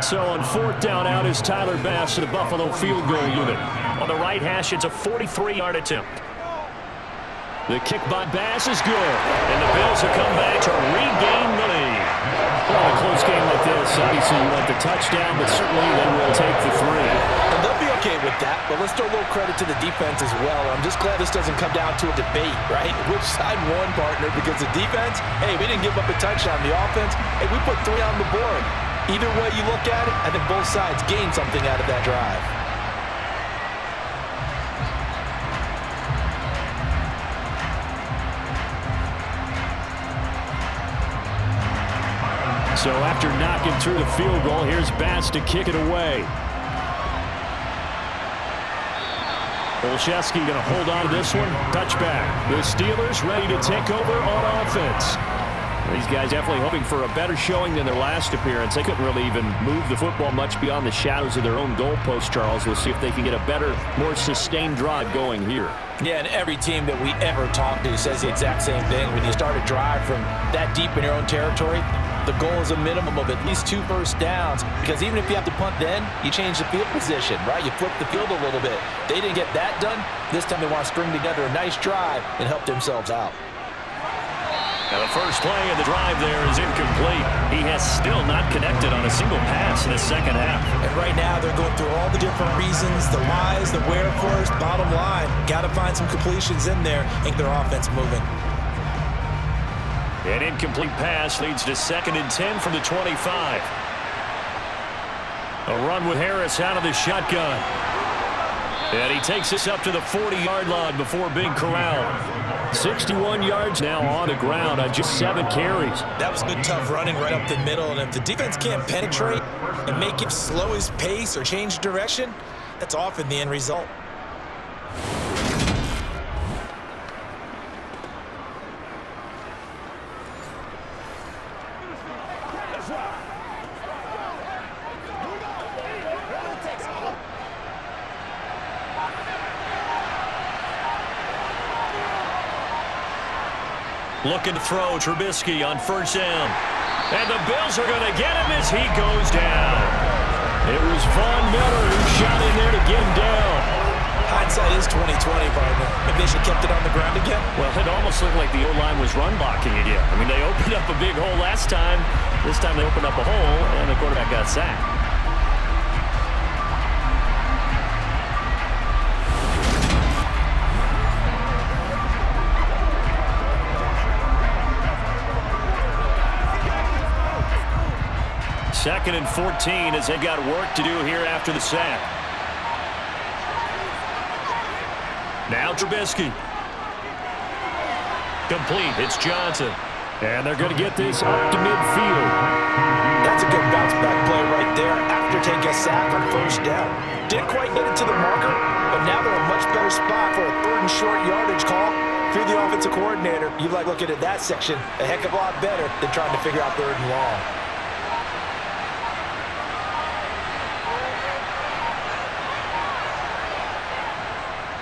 So on 4th down, out is Tyler Bass to the Buffalo field goal unit. On the right hash, it's a 43-yard attempt. The kick by Bass is good. And the Bills will come back to regain the lead. Well, a close game like this, obviously you want the touchdown, but certainly they will take the 3. And they'll be okay with that, but let's throw a little credit to the defense as well. I'm just glad this doesn't come down to a debate, right? Which side won, partner? Because the defense, hey, we didn't give up a touchdown. The offense, hey, we put 3 on the board. Either way you look at it, I think both sides gained something out of that drive. So after knocking through the field goal, here's Bass to kick it away. Olszewski going to hold on to this one. Touchback. The Steelers ready to take over on offense. These guys definitely hoping for a better showing than their last appearance. They couldn't really even move the football much beyond the shadows of their own goalpost, Charles. We'll see if they can get a better, more sustained drive going here. Yeah, and every team that we ever talk to says the exact same thing. When you start a drive from that deep in your own territory, the goal is a minimum of at least 2 first downs, because even if you have to punt then, you change the field position, right? You flip the field a little bit. They didn't get that done. This time they want to string together a nice drive and help themselves out. Now the first play of the drive there is incomplete. He has still not connected on a single pass in the 2nd half. And right now they're going through all the different reasons, the whys, the wherefores. Bottom line, got to find some completions in there and get their offense moving. An incomplete pass leads to 2nd and 10 from the 25. A run with Harris out of the shotgun. And he takes us up to the 40-yard line before being corralled. 61 yards now on the ground on just 7 carries. That was good, tough running right up the middle. And if the defense can't penetrate and make him slow his pace or change direction, that's often the end result. Looking to throw, Trubisky on first down. And the Bills are going to get him as he goes down. It was Von Miller who shot in there to get him down. Hindsight is 20/20, partner. Maybe they should have kept it on the ground again. Well, it almost looked like the O-line was run blocking again. I mean, they opened up a big hole last time. This time they opened up a hole, and the quarterback got sacked. Second and 14 as they got work to do here after the sack. Now Trubisky. Complete. It's Johnson. And they're going to get this up to midfield. That's a good bounce back play right there after taking a sack on first down. Didn't quite get it to the marker, but now they're in a much better spot for a third and short yardage call. If you're the offensive coordinator, you like looking at that section a heck of a lot better than trying to figure out third and long.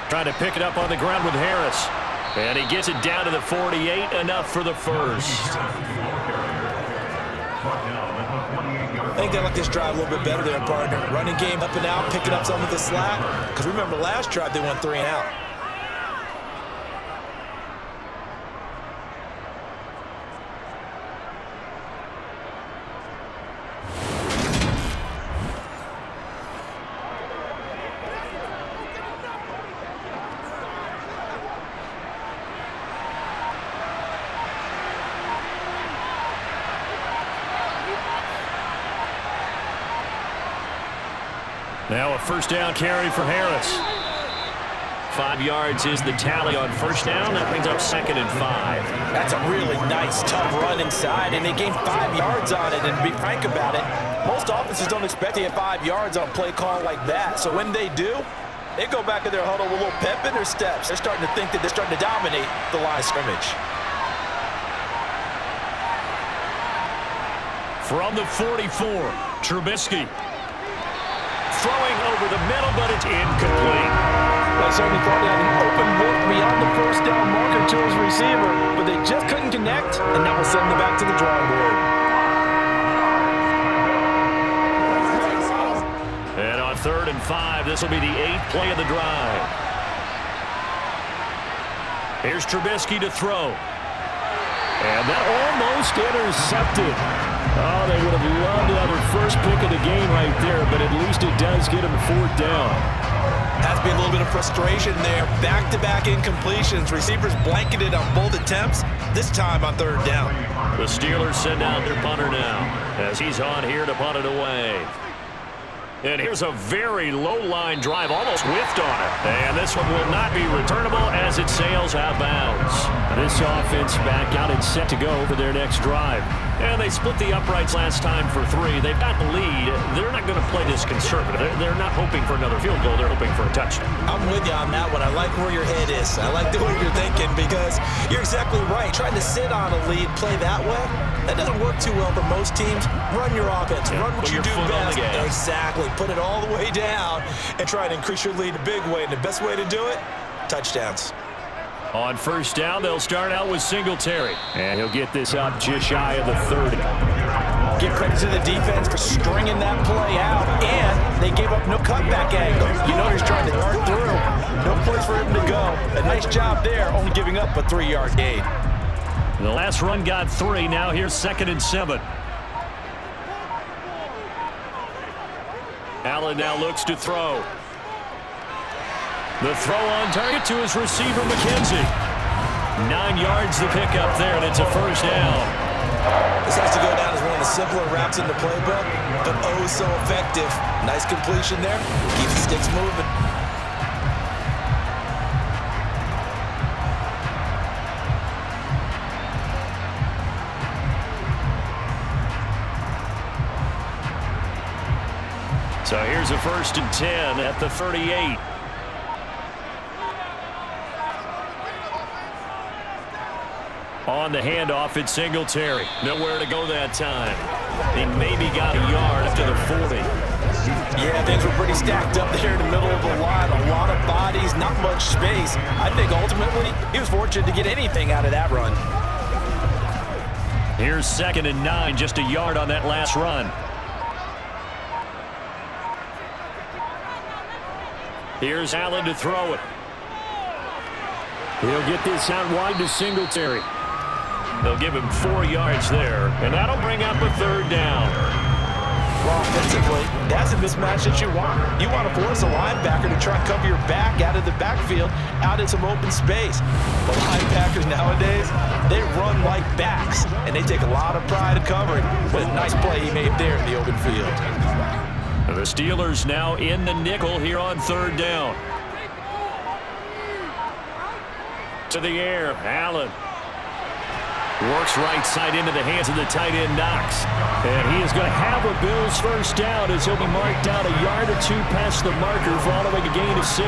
Trying to pick it up on the ground with Harris. And he gets it down to the 48, enough for the first. I think they like this drive a little bit better than their partner. Running game up and out, picking up some of the slack. Because remember, last drive they went 3 and out. Now a first down carry for Harris. 5 yards is the tally on first down. That brings up second and 5. That's a really nice, tough run inside, and they gained 5 yards on it. And to be frank about it, most offenses don't expect to get 5 yards on a play call like that. So when they do, they go back in their huddle with a little pep in their steps. They're starting to think that they're starting to dominate the line of scrimmage. From the 44, Trubisky. Throwing over the middle, but it's incomplete. They certainly thought they had an open look beyond the first down marker to his receiver, but they just couldn't connect, and that will send them back to the drawing board. And on third and 5, this will be the 8th play of the drive. Here's Trubisky to throw. And that almost intercepted. Oh, they would have loved another first pick of the game right there, but at least it does get them 4th down. Has been a little bit of frustration there. Back-to-back incompletions. Receivers blanketed on both attempts, this time on third down. The Steelers send out their punter now as he's on here to punt it away. And here's a very low-line drive, almost whiffed on it. And this one will not be returnable as it sails out of bounds. This offense back out and set to go for their next drive. And they split the uprights last time for 3. They've got the lead. They're not going to play this conservative. They're not hoping for another field goal. They're hoping for a touchdown. I'm with you on that one. I like where your head is. I like the way you're thinking because you're exactly right. Trying to sit on a lead, play that way, that doesn't work too well for most teams. Run your offense. Run what you do best. Exactly. Put it all the way down and try to increase your lead a big way. And the best way to do it, touchdowns. On first down, they'll start out with Singletary. And he'll get this up just shy of the 30. Give credit to the defense for stringing that play out. And they gave up no cutback angle. You know he's trying to dart through. No place for him to go. A nice job there, only giving up a 3-yard gain. The last run got 3. Now here's 2nd and 7. Allen now looks to throw. The throw on target to his receiver, McKenzie. 9 yards to pick up there, and it's a first down. This has to go down as one of the simpler routes in the playbook, but oh so effective. Nice completion there. Keeps the sticks moving. So here's a 1st and 10 at the 38. On the handoff, it's Singletary. Nowhere to go that time. He maybe got a yard up to the 40. Yeah, things were pretty stacked up there in the middle of the line. A lot of bodies, not much space. I think ultimately he was fortunate to get anything out of that run. Here's 2nd and 9, just a yard on that last run. Here's Allen to throw it. He'll get this out wide to Singletary. They'll give him 4 yards there, and that'll bring up a 3rd down. Well, offensively, that's a mismatch that you want. You want to force a linebacker to try and cover your back out of the backfield, out in some open space. The linebackers nowadays, they run like backs, and they take a lot of pride in covering. But a nice play he made there in the open field. The Steelers now in the nickel here on 3rd down. To the air, Allen. Works right side into the hands of the tight end, Knox. And he is going to have a Bills first down as he'll be marked down a yard or 2 past the marker following a gain of 6.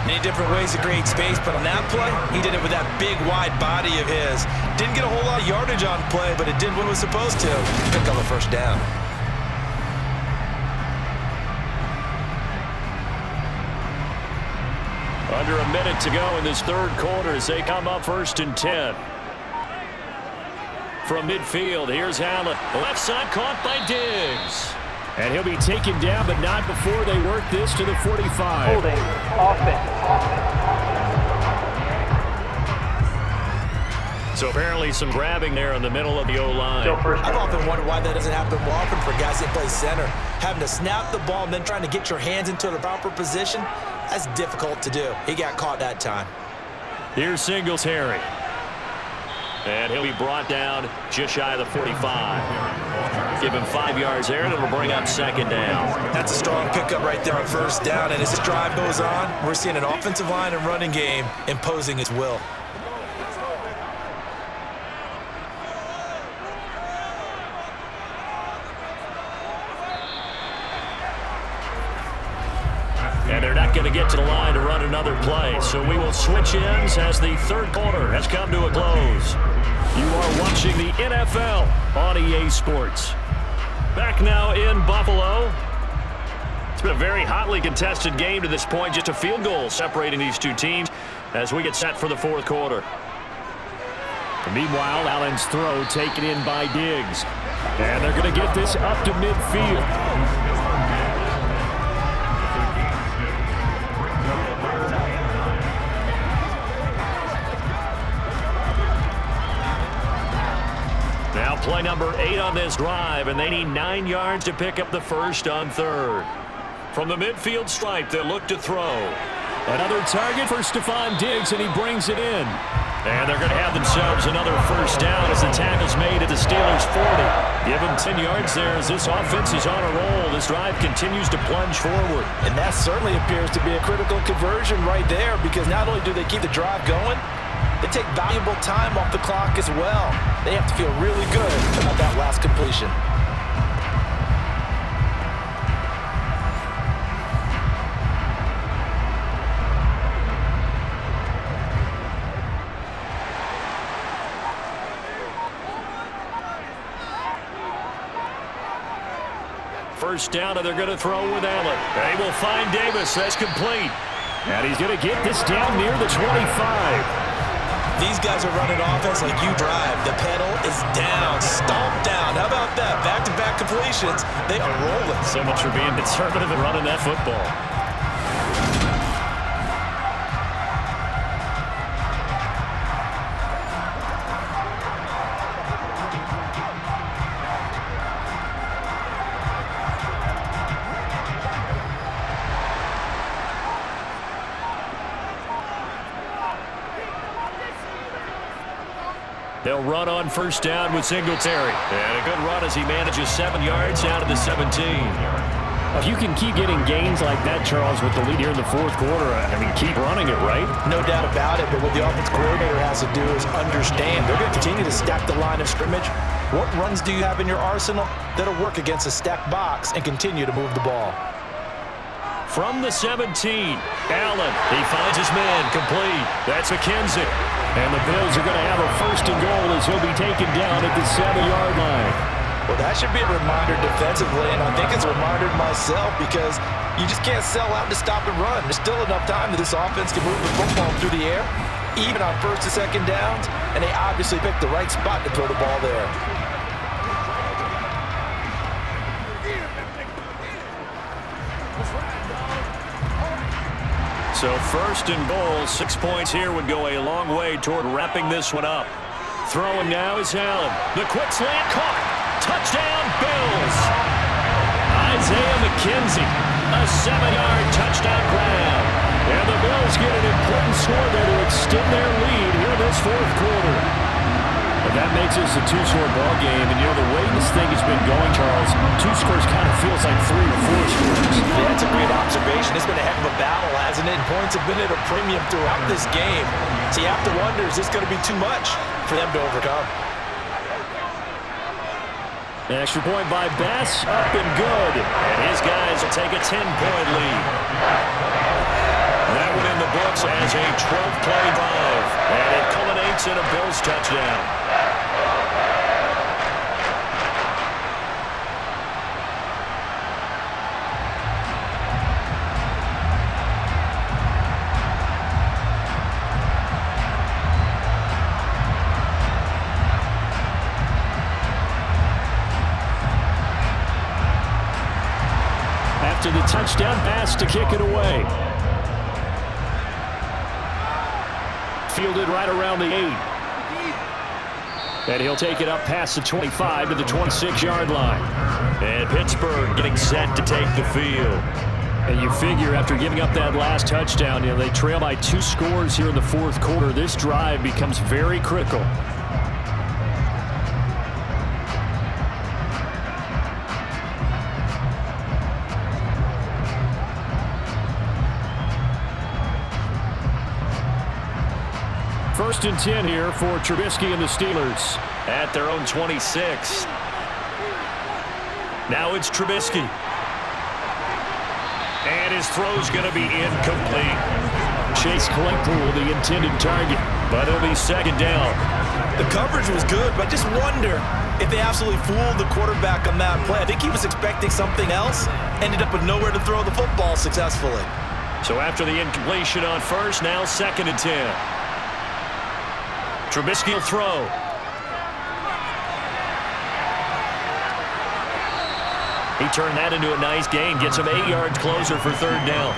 Many different ways to create space, but on that play, he did it with that big, wide body of his. Didn't get a whole lot of yardage on play, but it did what it was supposed to. Pick up a first down. Under a minute to go in this 3rd quarter as they come up 1st and 10. From midfield, here's Allen. Left side caught by Diggs. And he'll be taken down, but not before they work this to the 45. Holding. Offense. So apparently some grabbing there in the middle of the O-line. I've often wondered why that doesn't happen more often for guys that play center. Having to snap the ball and then trying to get your hands into the proper position, that's difficult to do. He got caught that time. Here's Singletary. And he'll be brought down just shy of the 45. Give him 5 yards there, and it'll bring up 2nd down. That's a strong pickup right there on 1st down. And as this drive goes on, we're seeing an offensive line and running game imposing its will. And they're not going to get to the line to run another play. So we will switch ends as the 3rd quarter has come to a close. You are watching the NFL on EA Sports. Back now in Buffalo. It's been a very hotly contested game to this point. Just a field goal separating these 2 teams as we get set for the 4th quarter. Meanwhile, Allen's throw taken in by Diggs. And they're going to get this up to midfield. Now play number 8 on this drive, and they need 9 yards to pick up the 1st on 3rd. From the midfield stripe, they'll look to throw. Another target for Stephon Diggs, and he brings it in. And they're going to have themselves another 1st down as the tackle's made at the Steelers' 40. Give them 10 yards there as this offense is on a roll. This drive continues to plunge forward. And that certainly appears to be a critical conversion right there, because not only do they keep the drive going, they take valuable time off the clock as well. They have to feel really good about that last completion. First down, and they're going to throw with Allen. They will find Davis. That's complete. And he's going to get this down near the 25. These guys are running offense like you drive. The pedal is down, stomped down. How about that? Back-to-back completions. They are rolling. So much for being conservative and running that football. They'll run on 1st down with Singletary. And a good run as he manages 7 yards out of the 17. If you can keep getting gains like that, Charles, with the lead here in the 4th quarter, I mean, keep running it, right? No doubt about it, but what the offense coordinator has to do is understand. They're going to continue to stack the line of scrimmage. What runs do you have in your arsenal that'll work against a stacked box and continue to move the ball? From the 17, Allen, he finds his man, complete. That's McKenzie. And the Bills are going to have a 1st and goal as he'll be taken down at the 7-yard line. Well, that should be a reminder defensively, and I think it's a reminder to myself, because you just can't sell out to stop and run. There's still enough time that this offense can move the football through the air, even on 1st and 2nd downs, and they obviously picked the right spot to throw the ball there. So first and goal, 6 points here would go a long way toward wrapping this one up. Throwing now is Allen. The quick slant caught. Touchdown, Bills. Isaiah McKenzie, a 7-yard touchdown grab. And the Bills get an important score there to extend their lead here in this fourth quarter. And that makes this a two-score ball game. And, the way this thing has been going, Charles, 2 scores kind of feels like 3 or 4 scores. Yeah, that's a great observation. It's been a heck of a battle, hasn't it? And points have been at a premium throughout this game. So you have to wonder, is this going to be too much for them to overcome? An extra point by Bass, up and good. And his guys will take a 10-point lead. That one in the books as a 12-play drive. And it culminates in a Bills touchdown. After the touchdown pass to kick it away. Fielded right around the 8. And he'll take it up past the 25 to the 26-yard line. And Pittsburgh getting set to take the field. And you figure after giving up that last touchdown, they trail by 2 scores here in the fourth quarter. This drive becomes very critical. First and 10 here for Trubisky and the Steelers at their own 26. Now it's Trubisky. And his throw's going to be incomplete. Chase Claypool, the intended target, but it'll be second down. The coverage was good, but I just wonder if they absolutely fooled the quarterback on that play. I think he was expecting something else, ended up with nowhere to throw the football successfully. So after the incompletion on first, now second and 10. Trubisky will throw. He turned that into a nice gain, gets him 8 yards closer for third down.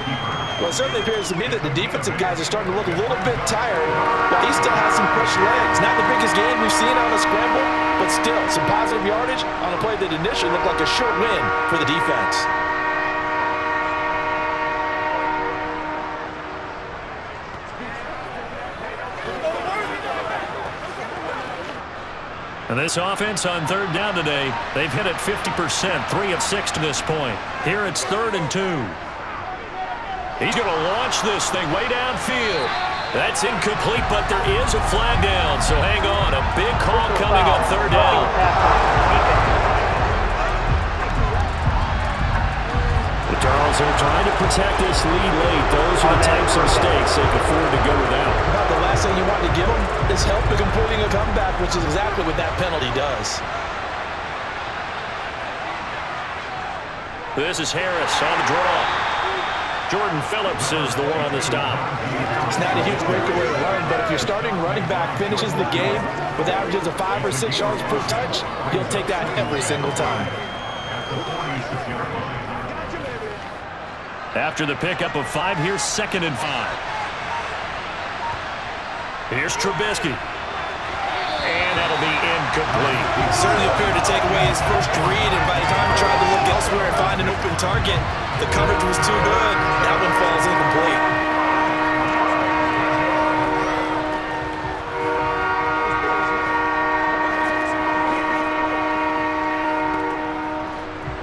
Well, it certainly appears to me that the defensive guys are starting to look a little bit tired, but he still has some fresh legs. Not the biggest gain we've seen on a scramble, but still some positive yardage on a play that initially looked like a short win for the defense. And this offense on third down today, they've hit it 50%, 3 of 6 to this point. Here it's 3rd and 2. He's going to launch this thing way downfield. That's incomplete, but there is a flag down, so hang on. A big call coming on third down. The Charles are trying to protect this lead late. Those are the types of mistakes they can afford to go without. About the last thing you want to give them is help in completing a comeback, which is exactly what that penalty does. This is Harris on the draw. Jordan Phillips is the one on the stop. It's not a huge breakaway run, but if your starting running back finishes the game with averages of 5 or 6 yards per touch, he'll take that every single time. After the pickup of 5, here's 2nd and 5. Here's Trubisky. And that'll be incomplete. He certainly appeared to take away his first read, and by the time he tried to look elsewhere and find an open target, the coverage was too good. That one falls incomplete.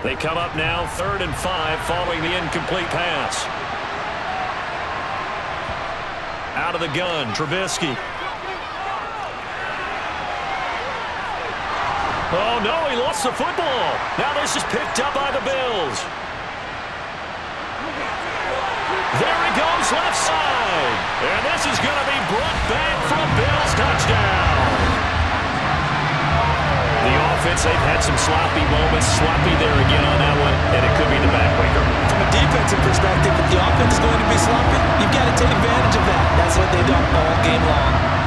They come up now 3rd and 5 following the incomplete pass. Out of the gun, Trubisky. Oh, no, he lost the football. Now this is picked up by the Bills. There he goes, left side. And this is going to be brought back for a Bills touchdown. The offense, they've had some sloppy moments. Sloppy there again on that one, and it could be the backbreaker. From a defensive perspective, if the offense is going to be sloppy, you've got to take advantage of that. That's what they've done all game long.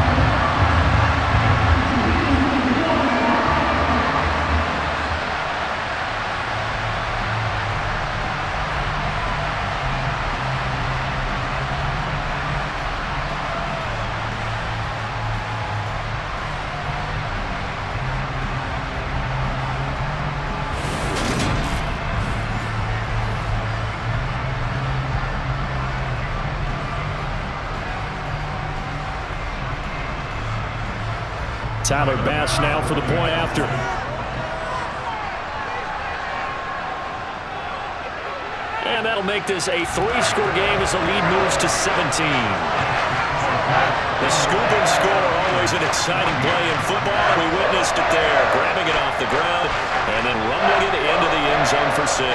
Tyler Bass now for the point after. And that'll make this a 3-score game as the lead moves to 17. The scoop and score, always an exciting play in football. We witnessed it there, grabbing it off the ground and then rumbling it into the end zone for 6.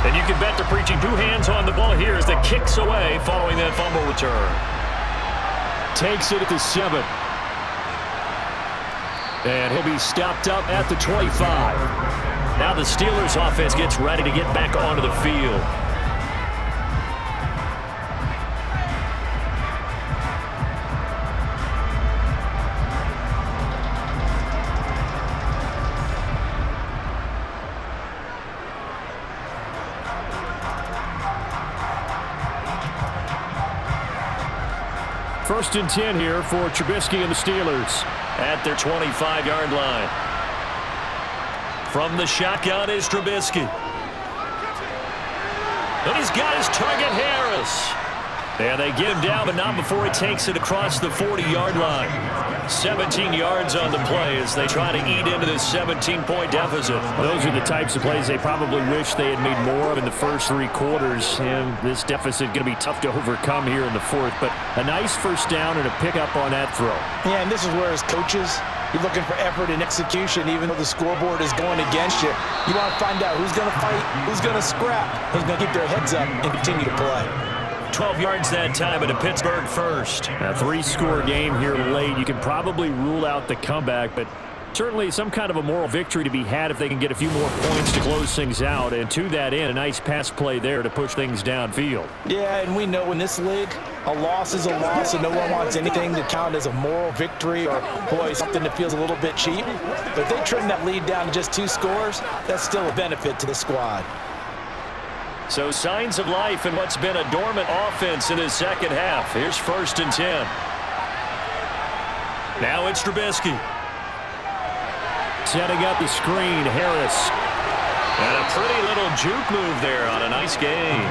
And you can bet they're preaching 2 hands on the ball here as the kick's away following that fumble return. Takes it at the 7. And he'll be stopped up at the 25. Now the Steelers offense gets ready to get back onto the field. First and 10 here for Trubisky and the Steelers at their 25-yard line. From the shotgun is Trubisky. And he's got his target, Harris. And they get him down, but not before he takes it across the 40-yard line. 17 yards on the play as they try to eat into this 17-point deficit. Those are the types of plays they probably wish they had made more of in the first 3 quarters. And this deficit going to be tough to overcome here in the 4th. But a nice first down and a pickup on that throw. Yeah, and this is where as coaches, you're looking for effort and execution even though the scoreboard is going against you. You want to find out who's going to fight, who's going to scrap, who's going to keep their heads up and continue to play. 12 yards that time at a Pittsburgh first. A 3-score game here late. You can probably rule out the comeback, but certainly some kind of a moral victory to be had if they can get a few more points to close things out. And to that end, a nice pass play there to push things downfield. Yeah, and we know in this league, a loss is a loss, and no one wants anything to count as a moral victory or, boy, something that feels a little bit cheap. But if they trim that lead down to just 2 scores, that's still a benefit to the squad. So signs of life in what's been a dormant offense in the second half. Here's 1st and 10. Now it's Trubisky. Setting up the screen, Harris. And a pretty little juke move there on a nice gain.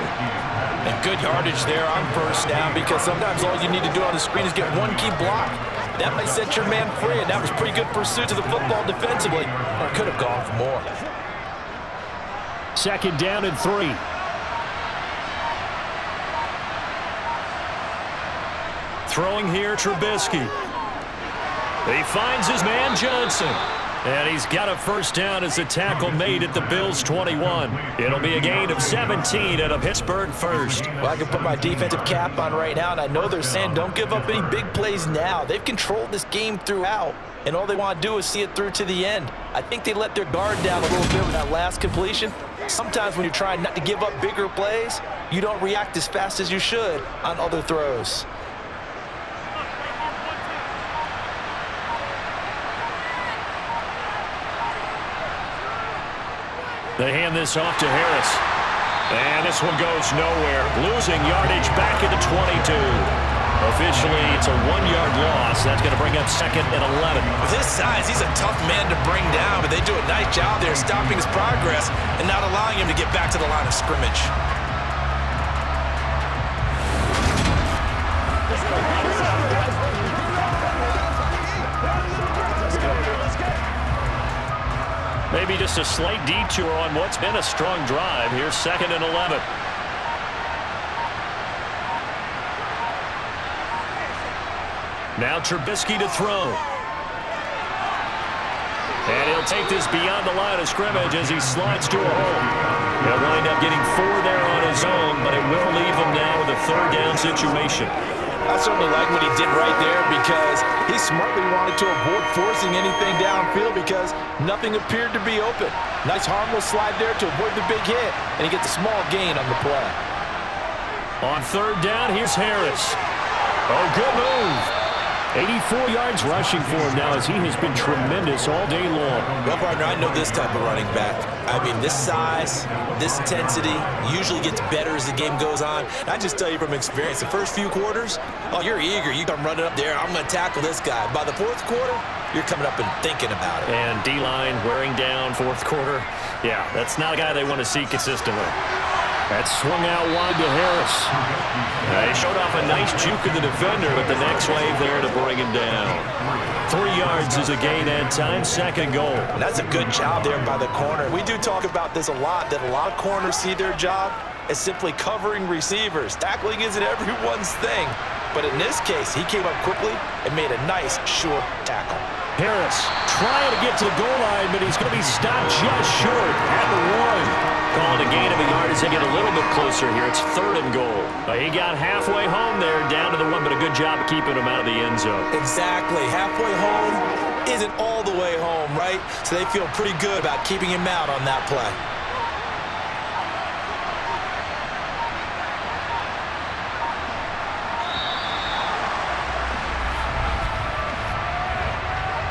And good yardage there on 1st down because sometimes all you need to do on the screen is get 1 key block. That might set your man free, and that was pretty good pursuit to the football defensively. Or could have gone for more. 2nd down and 3. Throwing here, Trubisky. He finds his man, Johnson. And he's got a 1st down as the tackle made at the Bills' 21. It'll be a gain of 17 at a Pittsburgh 1st. Well, I can put my defensive cap on right now, and I know they're saying don't give up any big plays now. They've controlled this game throughout, and all they want to do is see it through to the end. I think they let their guard down a little bit with that last completion. Sometimes when you're trying not to give up bigger plays, you don't react as fast as you should on other throws. They hand this off to Harris. And this one goes nowhere. Losing yardage back at the 22. Officially, it's a 1-yard loss. That's going to bring up 2nd and 11. With his size, he's a tough man to bring down, but they do a nice job there stopping his progress and not allowing him to get back to the line of scrimmage. Maybe just a slight detour on what's been a strong drive. Here's 2nd and 11. Now Trubisky to throw. And he'll take this beyond the line of scrimmage as he slides to a hole. He'll wind up getting 4 there on his own, but it will leave him now with a 3rd down situation. I certainly like what he did right there because he smartly wanted to avoid forcing anything downfield because nothing appeared to be open. Nice harmless slide there to avoid the big hit, and he gets a small gain on the play. On 3rd down, here's Harris. Oh, good move. 84 yards rushing for him now as he has been tremendous all day long. Well, partner, I know this type of running back. I mean, this size, this intensity usually gets better as the game goes on. And I just tell you from experience, the first few quarters, oh, you're eager. You come running up there, I'm going to tackle this guy. By the fourth quarter, you're coming up and thinking about it. And D-line wearing down fourth quarter. Yeah, that's not a guy they want to see consistently. That swung out wide to Harris. He showed off a nice juke of the defender, but the next wave there to bring him down. 3 yards is a gain and time, second goal. And that's a good job there by the corner. We do talk about this a lot, that a lot of corners see their job as simply covering receivers. Tackling isn't everyone's thing. But in this case, he came up quickly and made a nice, short tackle. Harris trying to get to the goal line, but he's going to be stopped just short at the 1. Calling a gain of a yard as they get a little bit closer here. It's third and goal. He got halfway home there, down to the 1, but a good job of keeping him out of the end zone. Exactly. Halfway home isn't all the way home, right? So they feel pretty good about keeping him out on that play.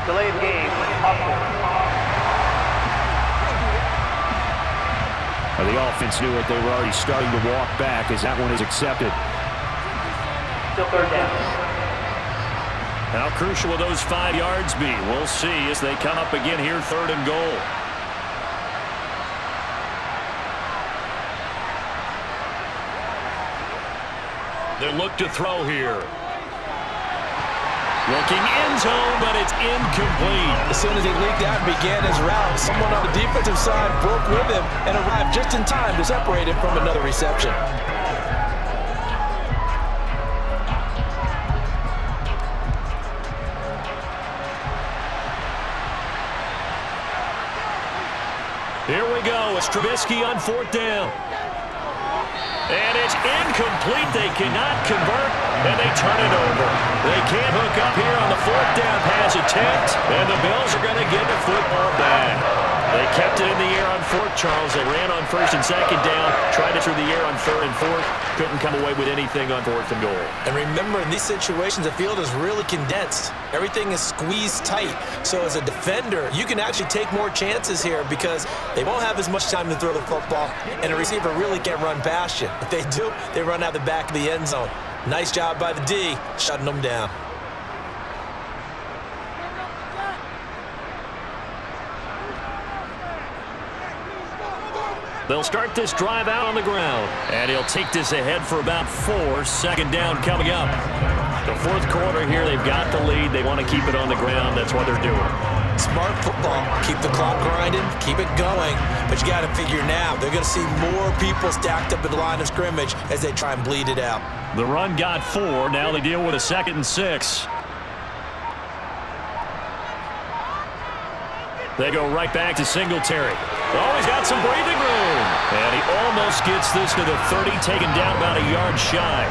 Delayed game, fumble. The offense knew it. They were already starting to walk back as that one is accepted. Still third down. How crucial will those 5 yards be? We'll see as they come up again here, third and goal. They look to throw here. Looking end zone, but it's incomplete. As soon as he leaked out and began his route, someone on the defensive side broke with him and arrived just in time to separate him from another reception. Here we go. It's Trubisky on fourth down. And it's incomplete. They cannot convert, and they turn it over. They can't hook up here on the fourth down pass attempt, and the Bills are going to get the football back. They kept it in the air on fourth, Charles. They ran on first and second down, tried it through the air on third and fourth, couldn't come away with anything on fourth and goal. And remember, in these situations, the field is really condensed. Everything is squeezed tight. So as a defender, you can actually take more chances here because they won't have as much time to throw the football, and a receiver really can't run past you. If they do, they run out the back of the end zone. Nice job by the D, shutting them down. They'll start this drive out on the ground, and he'll take this ahead for about 4. Second down coming up. The fourth quarter here, they've got the lead. They want to keep it on the ground. That's what they're doing. Smart football. Keep the clock grinding. Keep it going. But you got to figure now, they're going to see more people stacked up at the line of scrimmage as they try and bleed it out. The run got 4. Now they deal with a 2nd and 6. They go right back to Singletary. Oh, he's got some breathing room. And he almost gets this to the 30, taken down about a yard shy.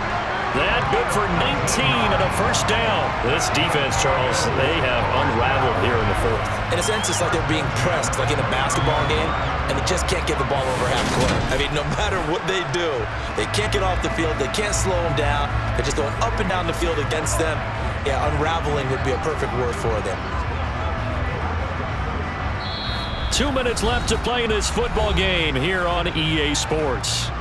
That good for 19 and a first down. This defense, Charles, they have unraveled here in the fourth. In a sense, it's like they're being pressed, like in a basketball game, and they just can't get the ball over half court. I mean, no matter what they do, they can't get off the field. They can't slow them down. They're just going up and down the field against them. Yeah, unraveling would be a perfect word for them. 2 minutes left to play in this football game here on EA Sports.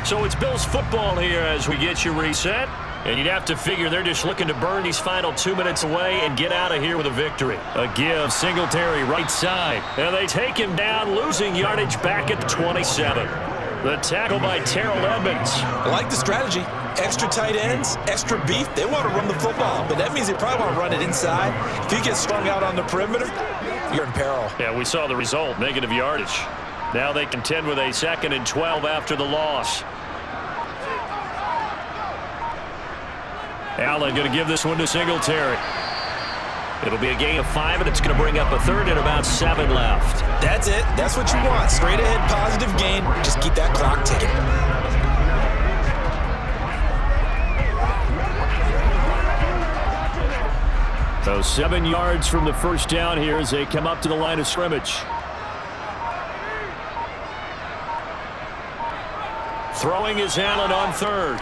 So it's Bills football here as we get you reset. And you'd have to figure they're just looking to burn these final 2 minutes away and get out of here with a victory. A give, Singletary right side. And they take him down, losing yardage back at the 27. The tackle by Terrell Edmonds. I like the strategy. Extra tight ends, extra beef. They want to run the football, but that means they probably want to run it inside. If you get strung out on the perimeter, you're in peril. Yeah, we saw the result, negative yardage. Now they contend with a 2nd and 12 after the loss. Allen going to give this one to Singletary. It'll be a gain of 5, and it's going to bring up a 3rd and about 7 left. That's it. That's what you want. Straight ahead, positive gain. Just keep that clock ticking. So 7 yards from the first down here as they come up to the line of scrimmage. Throwing is Allen on 3rd.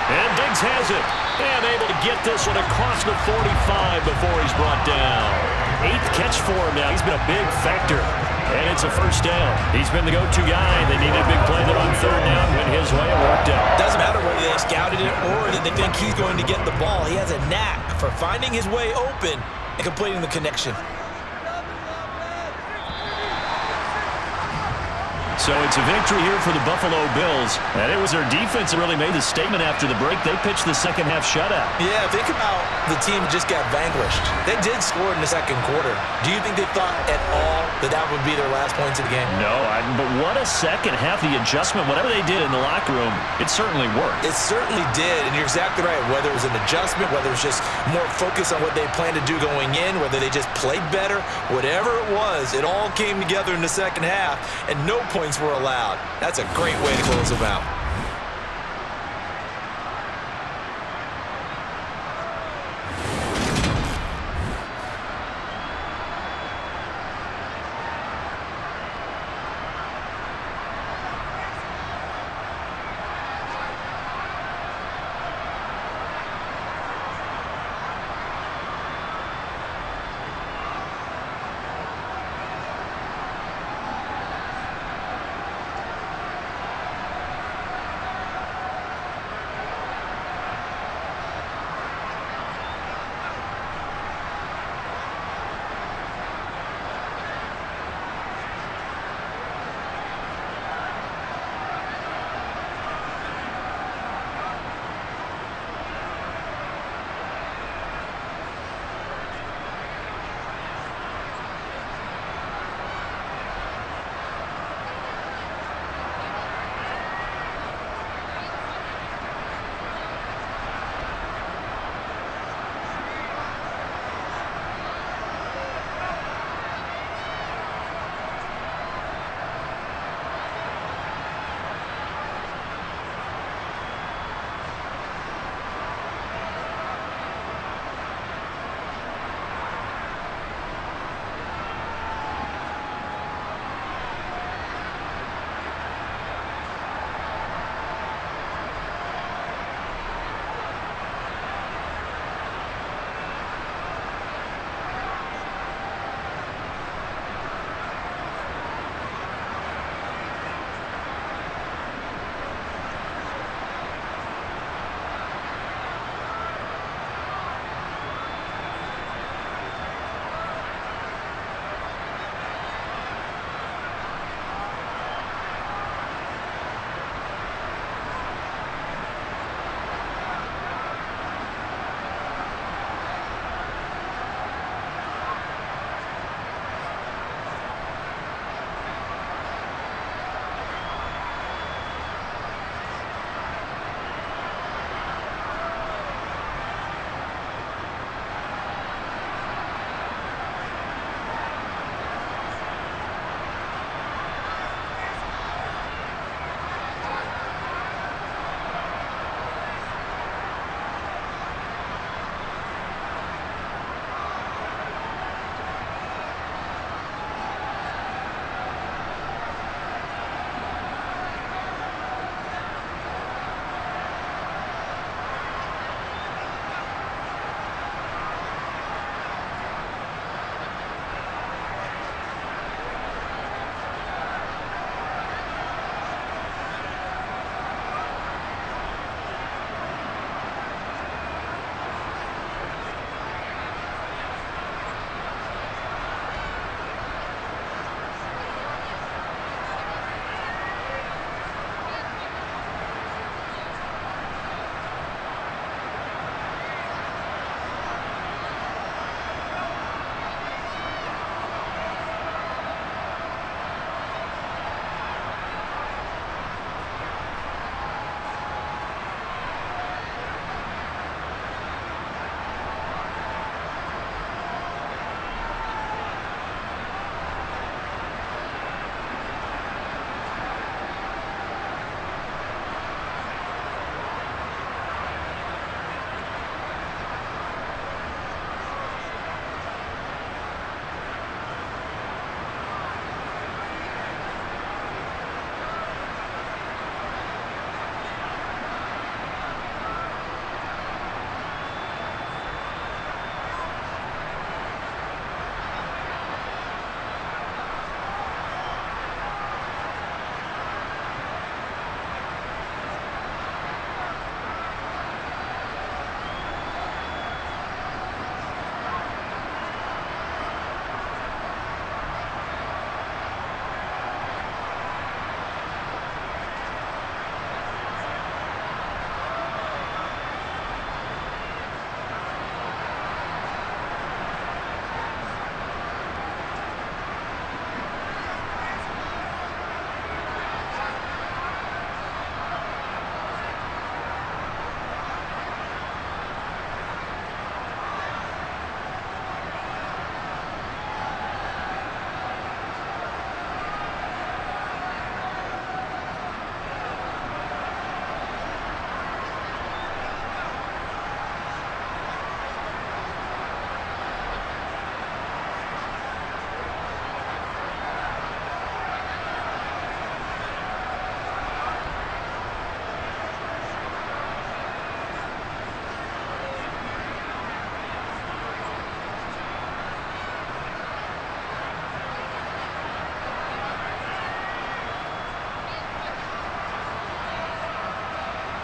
And Higgins has it. And able to get this one across the 45 before he's brought down. 8th catch for him now. He's been a big factor. And it's a first down. He's been the go-to guy. They needed a big play there on 3rd down. Went his way and worked out. Doesn't matter whether they scouted it or that they think he's going to get the ball. He has a knack for finding his way open and completing the connection. So it's a victory here for the Buffalo Bills. And it was their defense that really made the statement after the break. They pitched the second half shutout. Yeah, think about the team just got vanquished. They did score in the second quarter. Do you think they thought at all that that would be their last points of the game? No, but what a second half. The adjustment, whatever they did in the locker room, it certainly worked. It certainly did, and you're exactly right. Whether it was an adjustment, whether it was just more focus on what they planned to do going in, whether they just played better, whatever it was, it all came together in the second half, and no points were allowed. That's a great way to close them out.